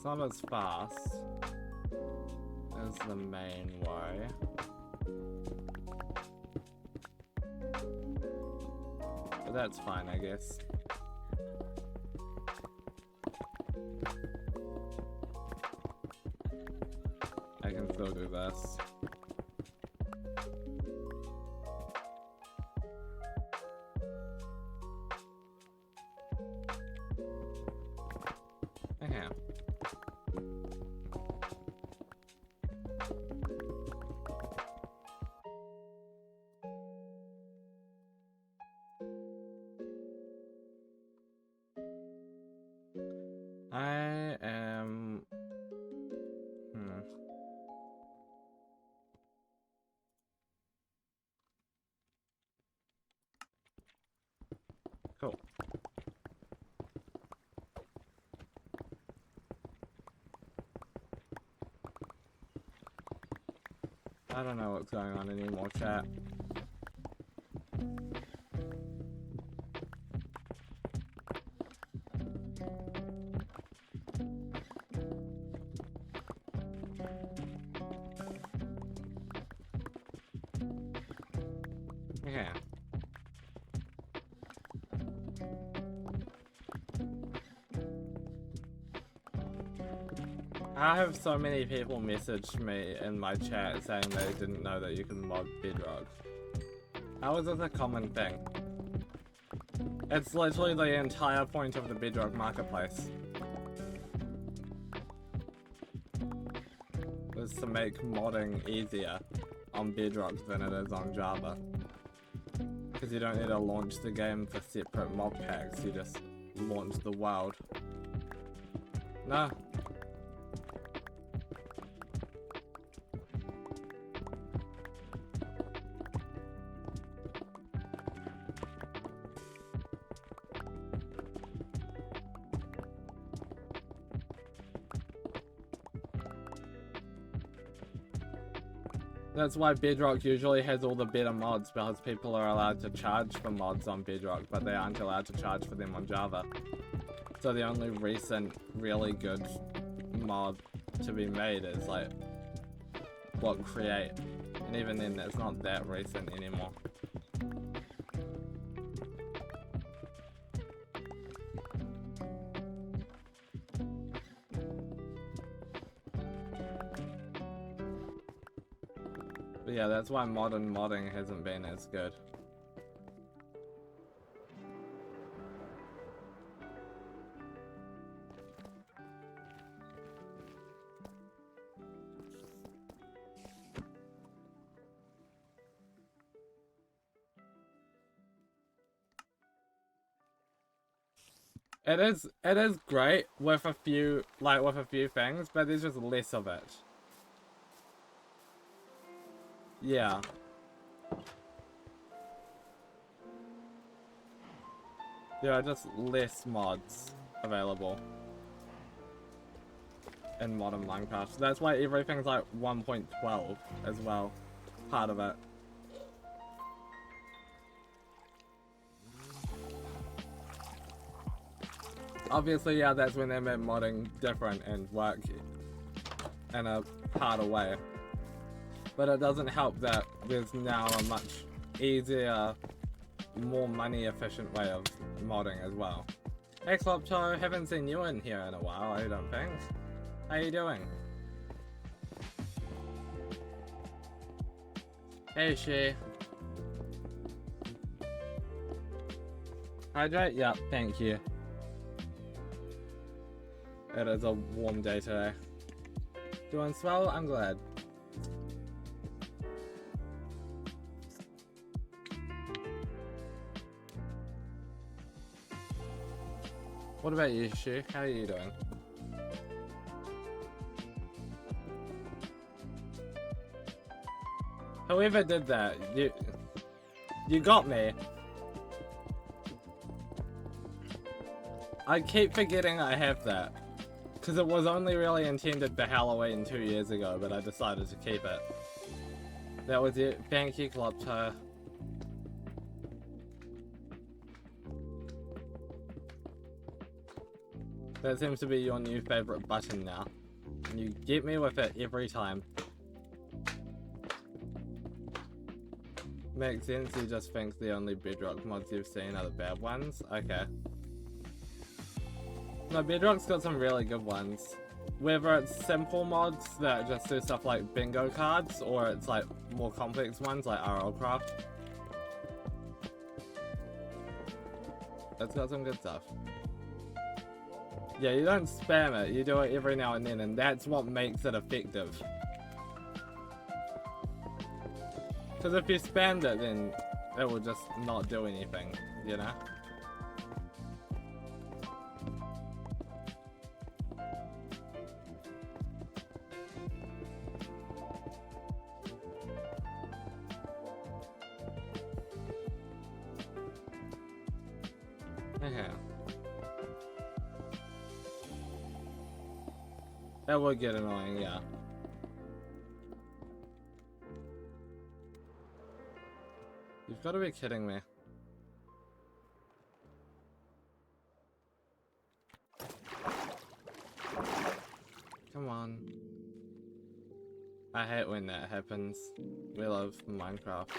S1: not as fast as the main way. But that's fine, I guess. I can still do this. Okay. I am... Cool. I don't know what's going on anymore, chat. Okay. I have so many people message me in my chat saying they didn't know that you can mod Bedrock. How is this a common thing? It's literally the entire point of the Bedrock marketplace. Is to make modding easier on Bedrock than it is on Java. Because you don't need to launch the game for separate mod packs, you just launch the world. No. That's why Bedrock usually has all the better mods, because people are allowed to charge for mods on Bedrock, but they aren't allowed to charge for them on Java. So the only recent really good mod to be made is like what Create, and even then it's not that recent anymore. But yeah, that's why modern modding hasn't been as good. It is great with a few things, but there's just less of it. Yeah. There are just less mods available in modern Minecraft. That's why everything's like 1.12 as well. Part of it. Obviously, yeah, that's when they made modding different and work in a harder way. But it doesn't help that there's now a much easier, more money efficient way of modding as well. Hey Klopto, haven't seen you in here in a while, I don't think. How you doing? Hey She. Hydrate? Yeah, thank you. It is a warm day today. Doing swell? I'm glad. What about you, Shu? How are you doing? Whoever did that, you got me. I keep forgetting I have that. Because it was only really intended for Halloween 2 years ago, but I decided to keep it. That was it. Thank you, Klopto. That seems to be your new favorite button now. And you get me with it every time. Makes sense, you just think the only Bedrock mods you've seen are the bad ones? Okay. No, Bedrock's got some really good ones. Whether it's simple mods that just do stuff like bingo cards, or it's like more complex ones like RLCraft. It's got some good stuff. Yeah, you don't spam it, you do it every now and then, and that's what makes it effective. Because if you spammed it, then it will just not do anything, you know? Okay. That would get annoying, yeah. You've got to be kidding me. Come on. I hate when that happens. We love Minecraft.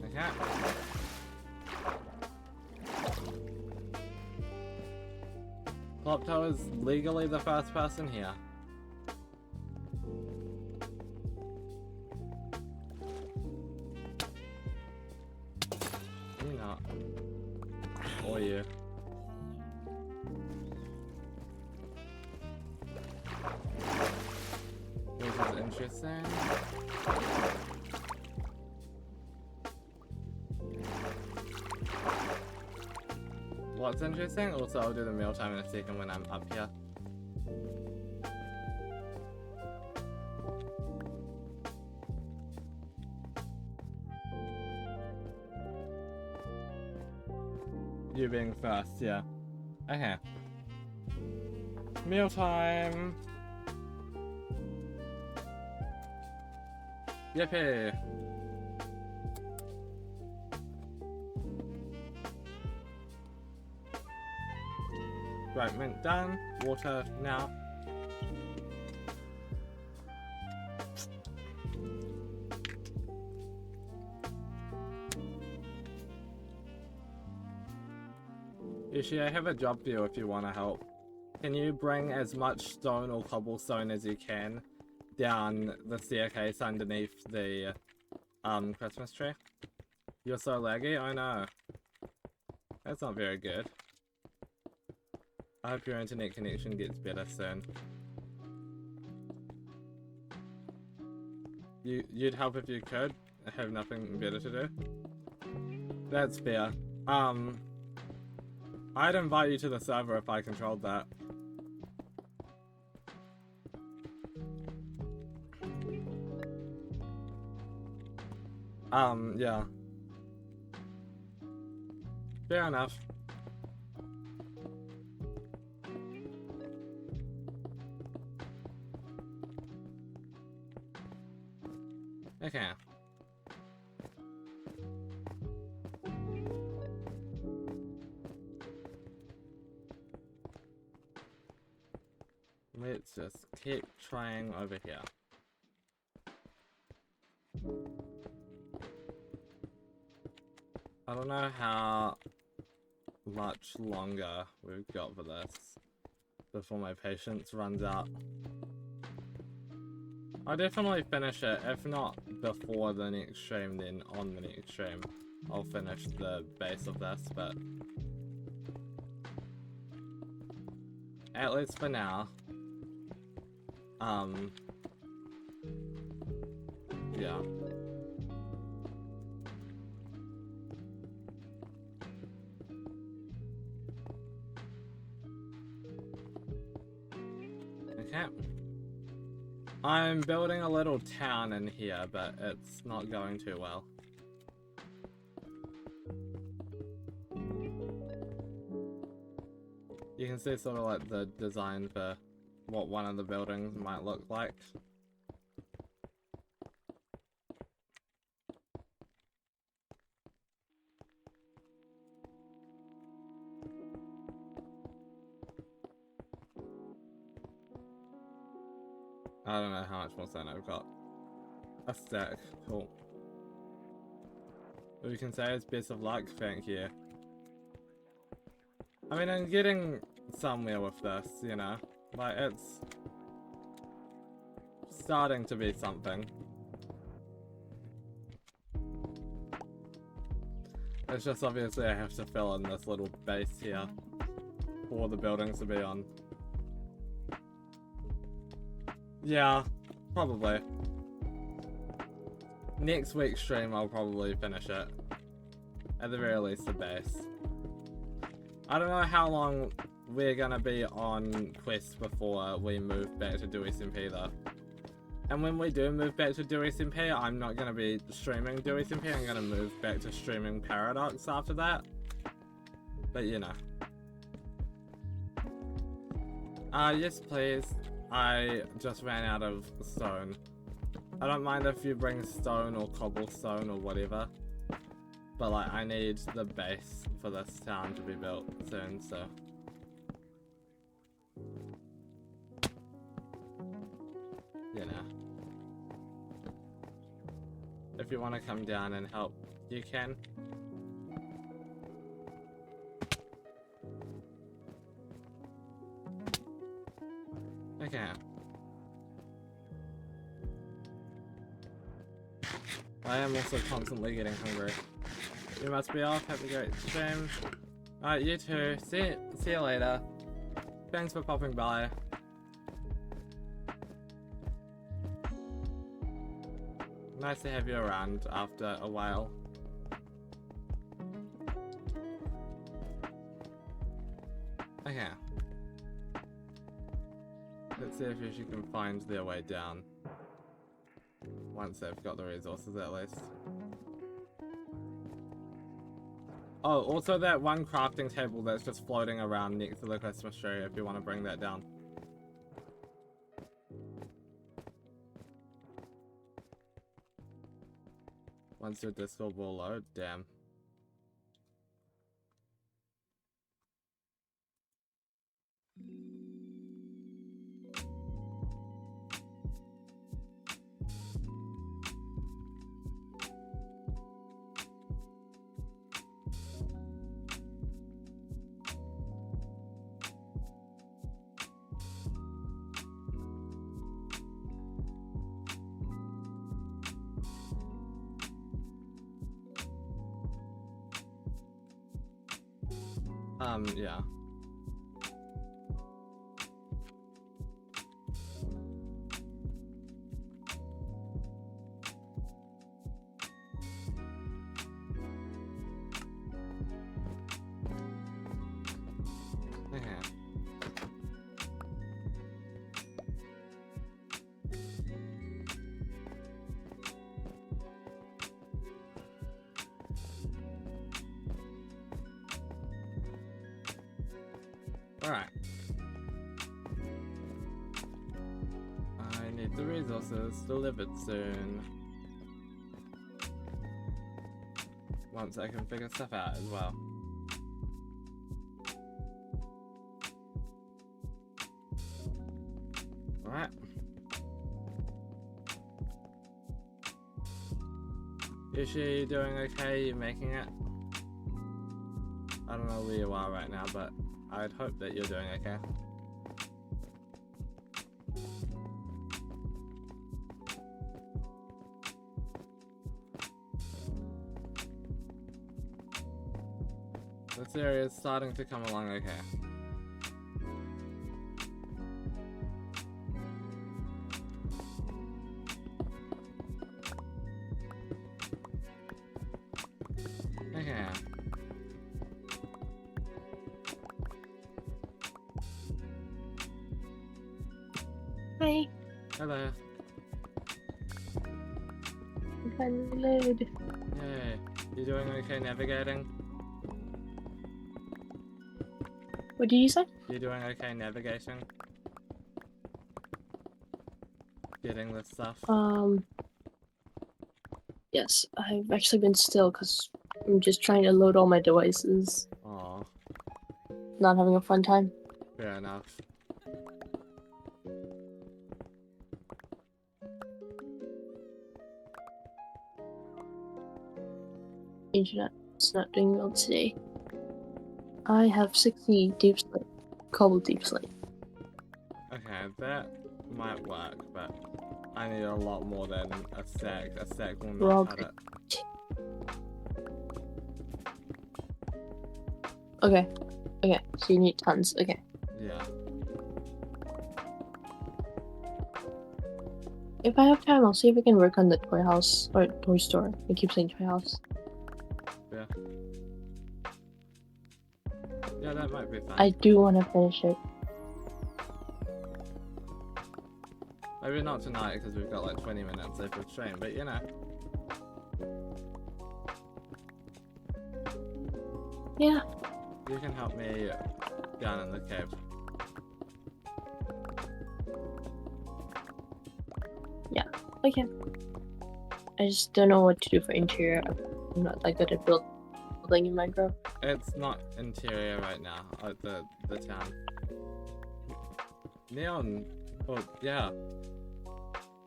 S1: Okay. Plopto is legally the first person here. You not. Or you. This is interesting. What's interesting? Also, I'll do the mealtime in a second when I'm up here. You being first, yeah. Okay. Mealtime! Yippee! Right, mint done. Water now. Yoshi, I have a job for you if you want to help. Can you bring as much stone or cobblestone as you can down the staircase underneath the Christmas tree? You're so laggy? I know. That's not very good. I hope your internet connection gets better soon. You'd help if you could? I have nothing better to do? That's fair. I'd invite you to the server if I controlled that. Yeah. Fair enough. Okay. Let's just keep trying over here. I don't know how much longer we've got for this before my patience runs out. I'll definitely finish it, if not before the next stream, then on the next stream I'll finish the base of this, but at least for now, yeah. Okay. I'm building a little town in here, but it's not going too well. You can see sort of like the design for what one of the buildings might look like. I don't know how much more stone I've got. A stack, cool. We can say it's best of luck, thank you. I mean, I'm getting somewhere with this, you know? Like, it's starting to be something. It's just obviously I have to fill in this little base here for the buildings to be on. Yeah, probably. Next week's stream I'll probably finish it. At the very least the base. I don't know how long we're gonna be on Quest before we move back to Do SMP though. And when we do move back to Do SMP, I'm not gonna be streaming Do SMP, I'm gonna move back to streaming Paradox after that. But you know. Yes please. I just ran out of stone. I don't mind if you bring stone or cobblestone or whatever. But like, I need the base for this town to be built soon, so. You know. If you want to come down and help, you can. Okay. I am also constantly getting hungry. You must be off. Have a great stream. Alright, you too. See you later. Thanks for popping by. Nice to have you around after a while. Okay. Let's see if she can find their way down. Once they've got the resources at least. Oh, also that one crafting table that's just floating around next to the Christmas tree if you want to bring that down. Once your Discord will load, damn. Yeah. Okay. Alright. I need the resources delivered soon. Once I can figure stuff out as well. Alright. Is she doing okay? You making it? I don't know where you are right now, but I'd hope that you're doing okay. This area is starting to come along okay. Okay.
S2: Hi.
S1: Hello.
S2: Load.
S1: Yay. You doing okay navigating?
S2: What did you say?
S1: You doing okay navigating? getting this stuff?
S2: Yes, I've actually been still because I'm just trying to load all my devices.
S1: Aw,
S2: Not having a fun time.
S1: fair enough.
S2: Internet's not doing well today. I have 60 deep slate. Cobble deep slate.
S1: Okay, that might work, but I need a lot more than a stack. A stack will
S2: We're all
S1: not cut it.
S2: Okay. Okay, so you need tons. Okay.
S1: Yeah.
S2: If I have time, I'll see if I can work on the toy house or toy store. I keep saying toy house.
S1: Yeah. Yeah, that might be fun.
S2: I do want to finish it.
S1: Maybe not tonight because we've got like 20 minutes left of stream, but you know.
S2: Yeah.
S1: You can help me down in the cave.
S2: Yeah, I can. I just don't know what to do for interior. I'm not that good at building in Minecraft.
S1: It's not interior right now at the town. Neon. Oh, yeah.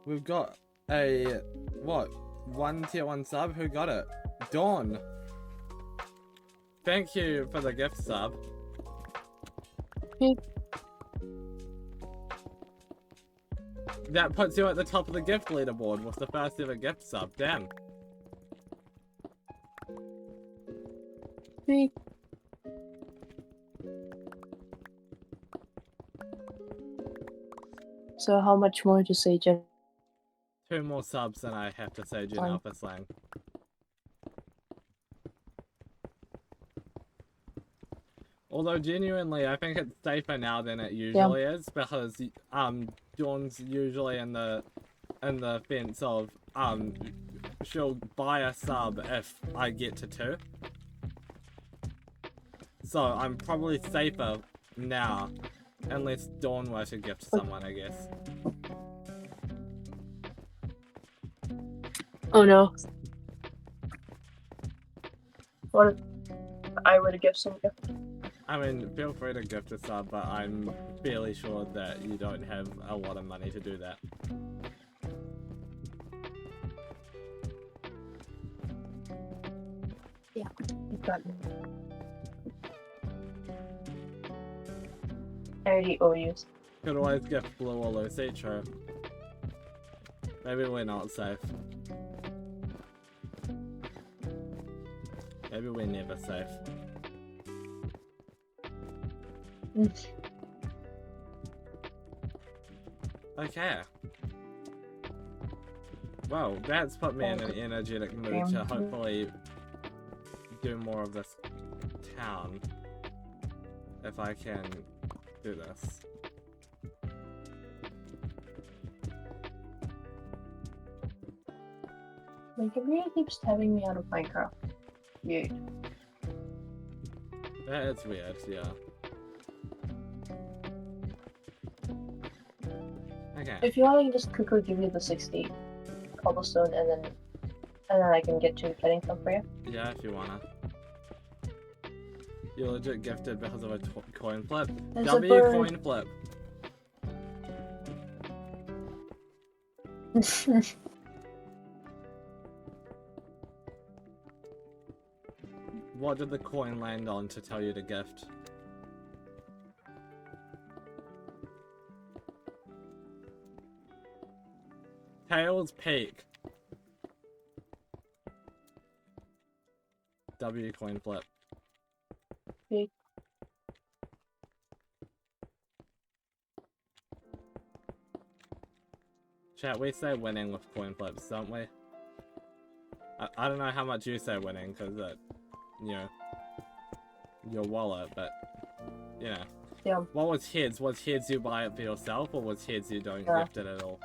S1: We've got a, what? 1 tier 1 sub? Who got it? Dawn. Thank you for the gift sub.
S2: Okay.
S1: That puts you at the top of the gift leaderboard with the first ever gift sub. Damn.
S2: Okay. So how much more to say, Jen?
S1: 2 more subs than I have to say Gen Alpha Slang. Although genuinely, I think it's safer now than it usually is because Dawn's usually in the fence of she'll buy a sub if I get to 2. So I'm probably safer now, unless Dawn were to gift someone, I guess.
S2: Oh no. What if I were to give some gift?
S1: I mean, feel free to gift a sub, but I'm fairly sure that you don't have a lot of money to do that.
S2: Yeah, you've got me. I already owe you.
S1: Could always gift Blue or Lucy, true. Maybe we're not safe. Maybe we're never safe. Okay. Well, that's put me in an energetic mood to hopefully do more of this town. If I can do this.
S2: My computer keeps tabbing me out of Minecraft. Weird.
S1: That is weird, yeah. Okay.
S2: If you want, I can just quickly give you the 60 cobblestone and then I can get to getting some for you.
S1: Yeah, if you wanna. You're legit gifted because of a coin flip.
S2: There's a
S1: W
S2: bird.
S1: coin flip. What did the coin land on to tell you to gift? Tails Peak. W coin flip.
S2: Okay.
S1: Chat, we say winning with coin flips, don't we? I don't know how much you say winning, because it, you know, your wallet, but, you know.
S2: Yeah.
S1: What was heads? Was heads you buy it for yourself, or was heads you don't gift it at all?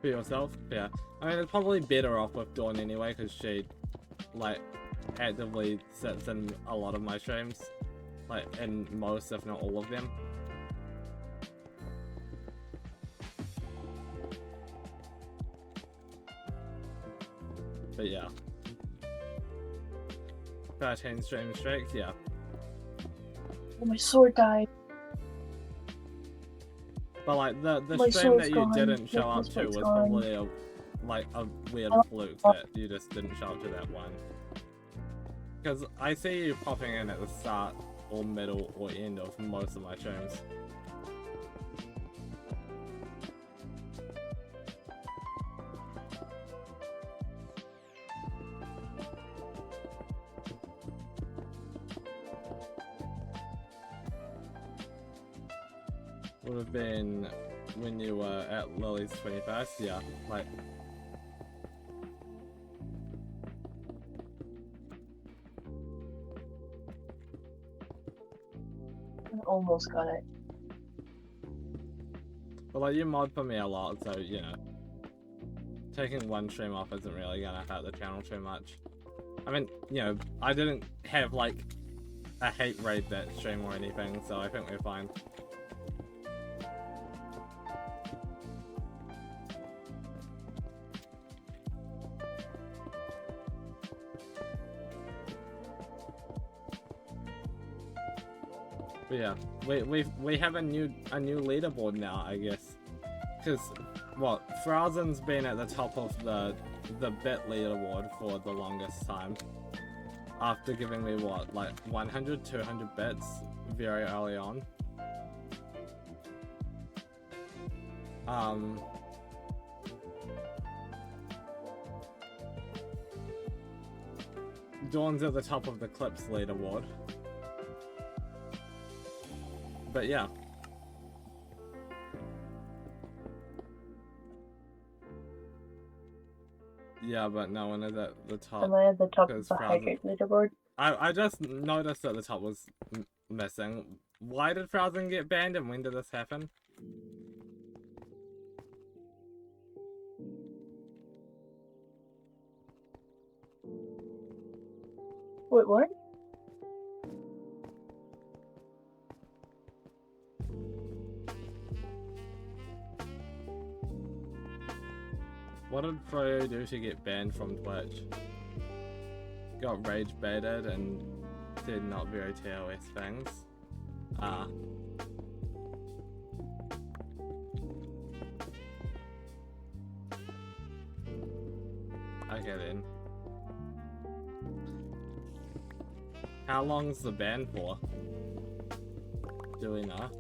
S1: For yourself? Yeah. I mean, it's probably better off with Dawn anyway, because she, like, actively sits in a lot of my streams. Like, in most, if not all of them. But yeah. 13 stream streaks, yeah.
S2: Oh, my sword died.
S1: But like, the
S2: My
S1: stream that
S2: sword's
S1: you
S2: gone.
S1: didn't show
S2: My
S1: up to
S2: sword's
S1: was
S2: gone.
S1: probably a weird fluke that you just didn't show up to that one. Because I see you popping in at the start, or middle, or end of most of my streams. Would have been when you were at Lily's 21st, yeah, like...
S2: I almost got it.
S1: But like, you mod for me a lot, so, you know, taking one stream off isn't really gonna hurt the channel too much. I mean, you know, I didn't have, like, a hate raid that stream or anything, so I think we're fine. But yeah, we have a new leaderboard now, I guess. Because what, Frausen's been at the top of the bit leaderboard for the longest time. After giving me what, like 100, 200 bits very early on. Dawn's at the top of the clips leaderboard. But yeah. Yeah, but no one is at the top.
S2: Am I at the top of
S1: because
S2: the hydrate leaderboard?
S1: I just noticed that the top was missing. Why did Frausen get banned and when did this happen?
S2: Wait, what?
S1: What did Froyo do to get banned from Twitch? Got rage baited and did not very TOS things. Ah. Okay then. How long's the ban for? Do we know?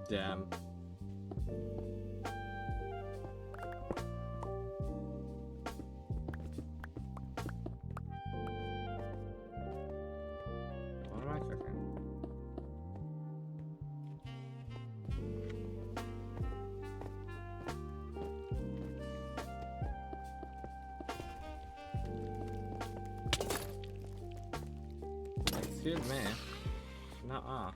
S1: Damn. What am I cooking? Excuse me. Nuh-uh.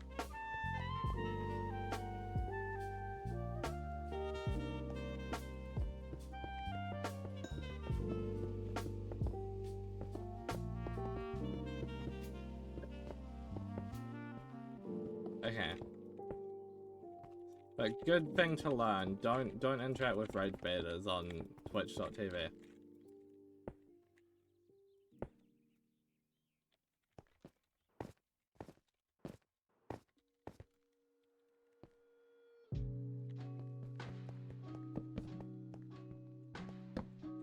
S1: Okay. But good thing to learn, don't interact with raid betas on twitch.tv.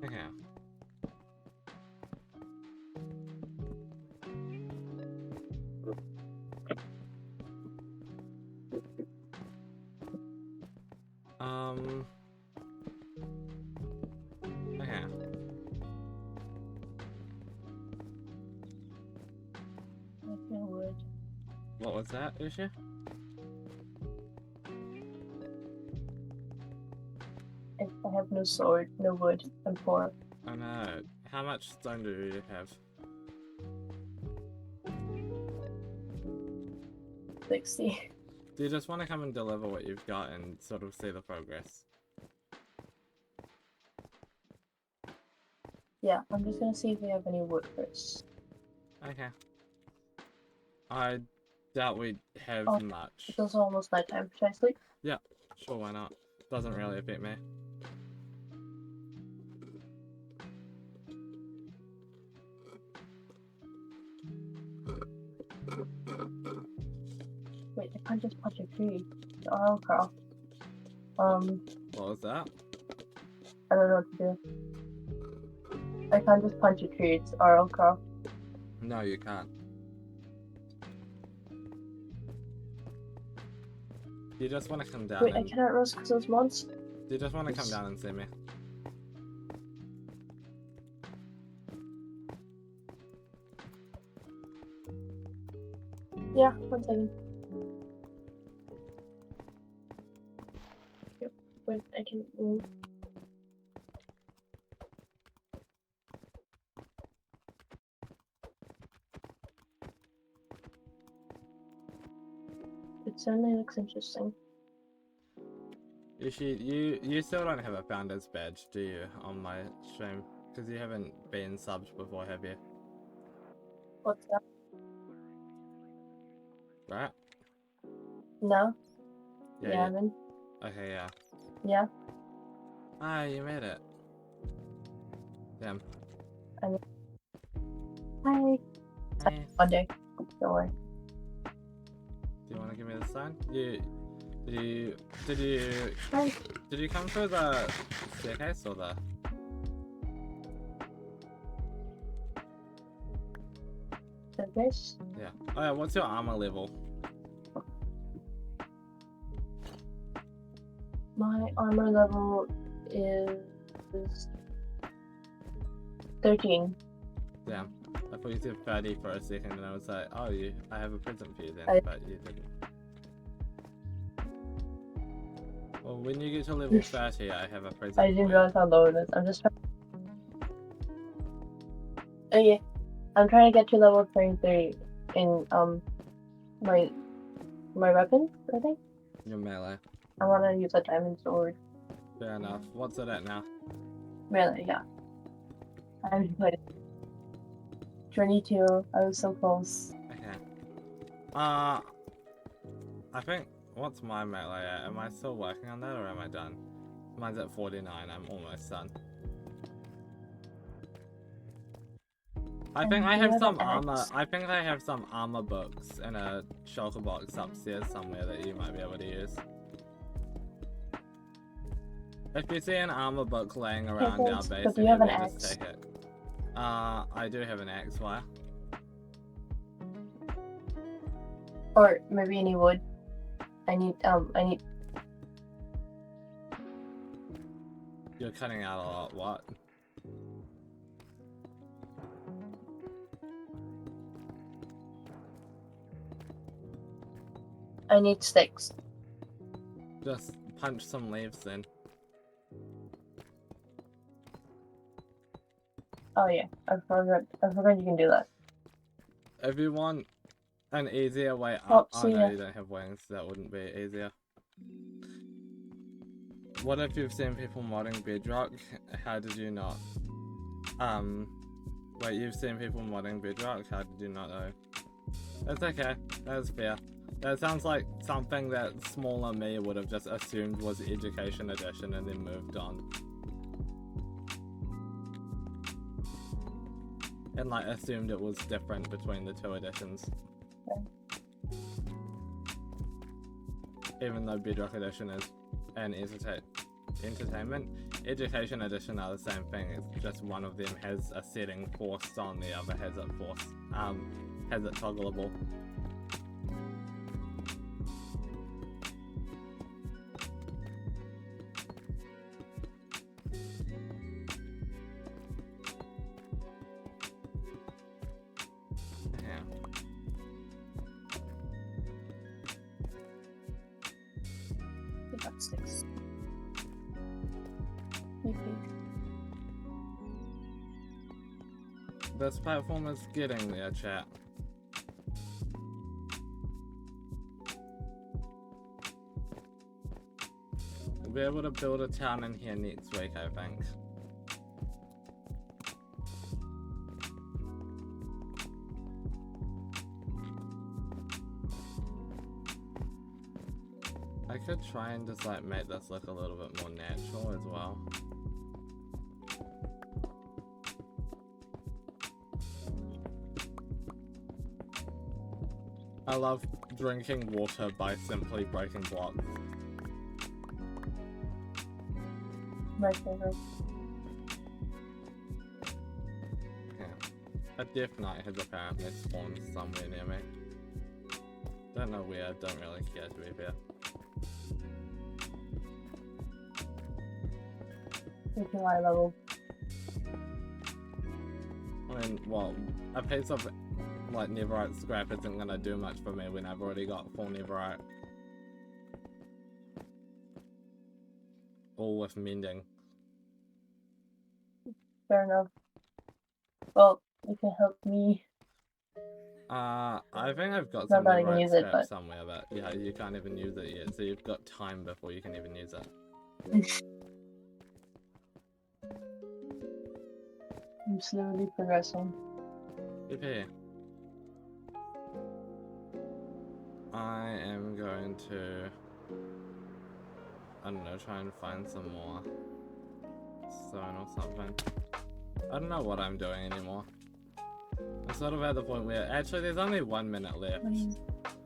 S1: Okay. Okay. What was that, Usha?
S2: If I have no sword, no wood, I'm poor.
S1: Oh no. How much stone do you have?
S2: 60.
S1: Do you just want to come and deliver what you've got and sort of see the progress?
S2: Yeah, I'm just gonna see if we have any wood first.
S1: Okay. I doubt we have
S2: Oh,
S1: much.
S2: It's also almost nighttime. Should I sleep?
S1: Yeah, sure, why not? Doesn't really affect me.
S2: Wait, I can't just punch a tree. The oil craft.
S1: What was that?
S2: I don't know what to do. I can't just punch a tree. It's oil craft.
S1: No, you can't. You just want to come down
S2: Wait, I
S1: and...
S2: cannot roast because those monsters.
S1: You just want to come down and see me.
S2: Yeah, 1 second. Yep. Wait, I can move. It certainly looks interesting.
S1: You still don't have a founder's badge, do you, on my stream? Because you haven't been subbed before, have you?
S2: What's that?
S1: Right?
S2: No?
S1: Yeah,
S2: You haven't?
S1: Okay, yeah.
S2: Yeah?
S1: Ah, you made it. Damn.
S2: Hi.
S1: Hey.
S2: One day. Don't worry.
S1: Do you want to give me the sign? Did you come through the staircase or the...
S2: Service?
S1: Yeah. Oh yeah, what's your armor level?
S2: My armor level is 13.
S1: Damn. I thought you said 30 for a second and I was like, oh, I have a present for you then, but you didn't. Well, when you get to level 30, I have a present
S2: I didn't
S1: for
S2: realize how low it is. I'm just trying. Oh yeah. I'm trying to get to level 23 in my weapon, I think.
S1: your melee.
S2: I wanna use a diamond sword.
S1: Fair enough. What's it at now?
S2: Really, yeah. I haven't played it. 22. I was so close.
S1: Okay. I think, what's my melee at? Am I still working on that or am I done? Mine's at 49, I'm almost done. I think I have some armor, I think I have some armor books in a shulker box upstairs somewhere that you might be able to use. If you see an armor book laying around our base,
S2: but do you have an
S1: just
S2: axe?
S1: take it. I do have an axe, why?
S2: Or maybe any wood. I need.
S1: You're cutting out a lot, what?
S2: I need sticks.
S1: Just punch some leaves then.
S2: Oh yeah, I forgot you can do that.
S1: If you want an easier way
S2: Oh,
S1: up, oh
S2: see
S1: no,
S2: ya.
S1: you don't have wings, that wouldn't be easier. What if you've seen people modding Bedrock? How did you not? Wait, you've seen people modding Bedrock? How did you not know? That's okay, that's fair. That sounds like something that smaller me would have just assumed was Education Edition and then moved on. And like assumed it was different between the two editions. Even though Bedrock Edition is an entertainment, Education Edition are the same thing. It's just one of them has a setting forced on, the other has it has it toggleable.
S2: I got sticks. Maybe.
S1: This platform is getting there, chat. be able to build a town in here next week, I think. I could try and just like make this look a little bit more natural as well. I love drinking water by simply breaking blocks.
S2: My favorite.
S1: Yeah. A death knight has apparently spawned somewhere near me. Don't know where, don't really care to be fair.
S2: Taking my level.
S1: I mean, well, a piece of like netherite scrap isn't gonna do much for me when I've already got full netherite. All with mending.
S2: Fair enough. Well, you can help me.
S1: I think I've got
S2: Not
S1: some
S2: that I can
S1: netherite
S2: use it,
S1: scrap
S2: but-
S1: somewhere, but yeah, you can't even use it yet, so you've got time before you can even use it.
S2: I'm slowly progressing.
S1: Yippee. I am going to, I don't know, try and find some more stone or something. I don't know what I'm doing anymore. I'm sort of at the point where, actually there's only 1 minute left.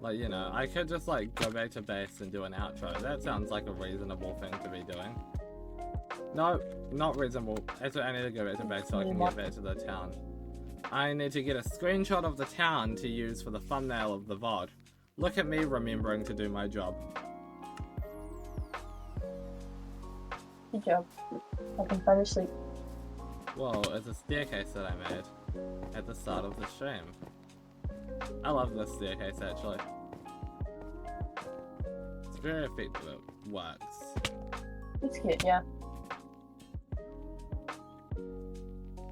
S1: Like, you know, I could just like go back to base and do an outro. That sounds like a reasonable thing to be doing. No, not reasonable. Actually, I need to go back to base so I can get back to the town. I need to get a screenshot of the town to use for the thumbnail of the VOD. Look at me remembering to do my job.
S2: Good job. I can find a sleep.
S1: Whoa, it's a staircase that I made at the start of the stream. I love this staircase actually. It's very effective, it works.
S2: It's cute, yeah.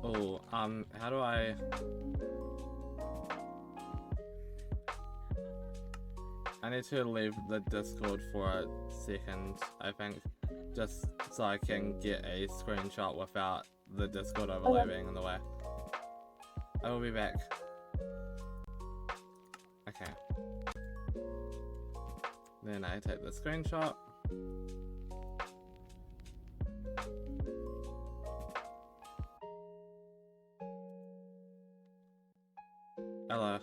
S1: Oh, how do I... I need to leave the Discord for a second, I think, just so I can get a screenshot without the Discord overlay being in the way. I will be back. Okay. Then I take the screenshot. Hello.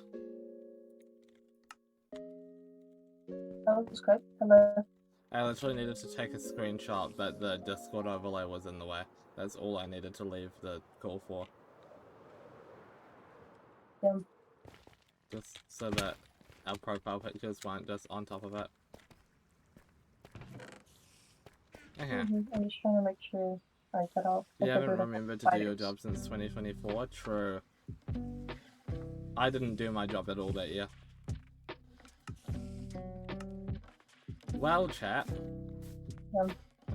S2: Oh, that's great. Hello.
S1: I literally needed to take a screenshot, but the Discord overlay was in the way. That's all I needed to leave the call for.
S2: Yeah.
S1: Just so that our profile pictures weren't just on top of it. Okay.
S2: I'm just trying to make sure I cut off.
S1: You haven't remembered to do your job since 2024? True. I didn't do my job at all that year. Well, chat.
S2: Yeah.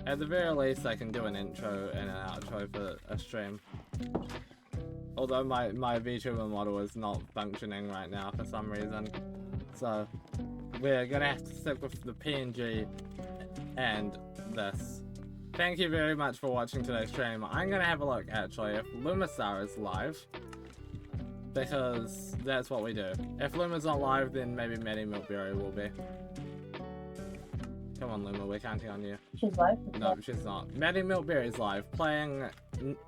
S1: At the very least, I can do an intro and an outro for a stream. Although my VTuber model is not functioning right now for some reason. So, we're gonna have to stick with the PNG and this. Thank you very much for watching today's stream. I'm gonna have a look, actually, if Lumisar is live. Because that's what we do. If Luma's not live, then maybe Maddie Milkberry will be. Come on, Luma, we're counting on you.
S2: She's live?
S1: No, she's not. Maddie Milkberry's live, playing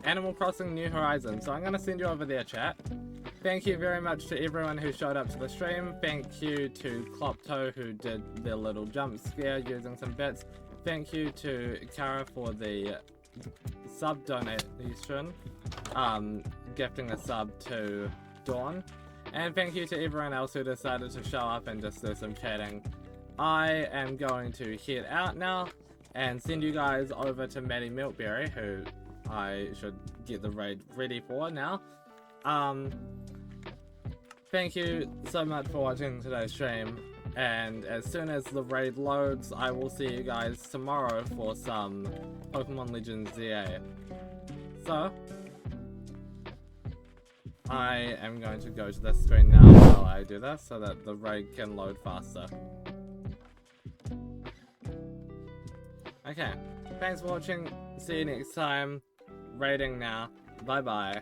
S1: Animal Crossing New Horizons, so I'm gonna send you over there, chat. Thank you very much to everyone who showed up to the stream. Thank you to Klopto, who did their little jump scare using some bits. Thank you to Kara for the sub donation, gifting a sub to Dawn. And thank you to everyone else who decided to show up and just do some chatting. I am going to head out now and send you guys over to Maddie Milkberry, who I should get the raid ready for now. Thank you so much for watching today's stream, and as soon as the raid loads, I will see you guys tomorrow for some Pokemon Legends ZA. So, I am going to go to this screen now while I do this so that the raid can load faster. Okay. Thanks for watching. See you next time. Rating now. Bye bye.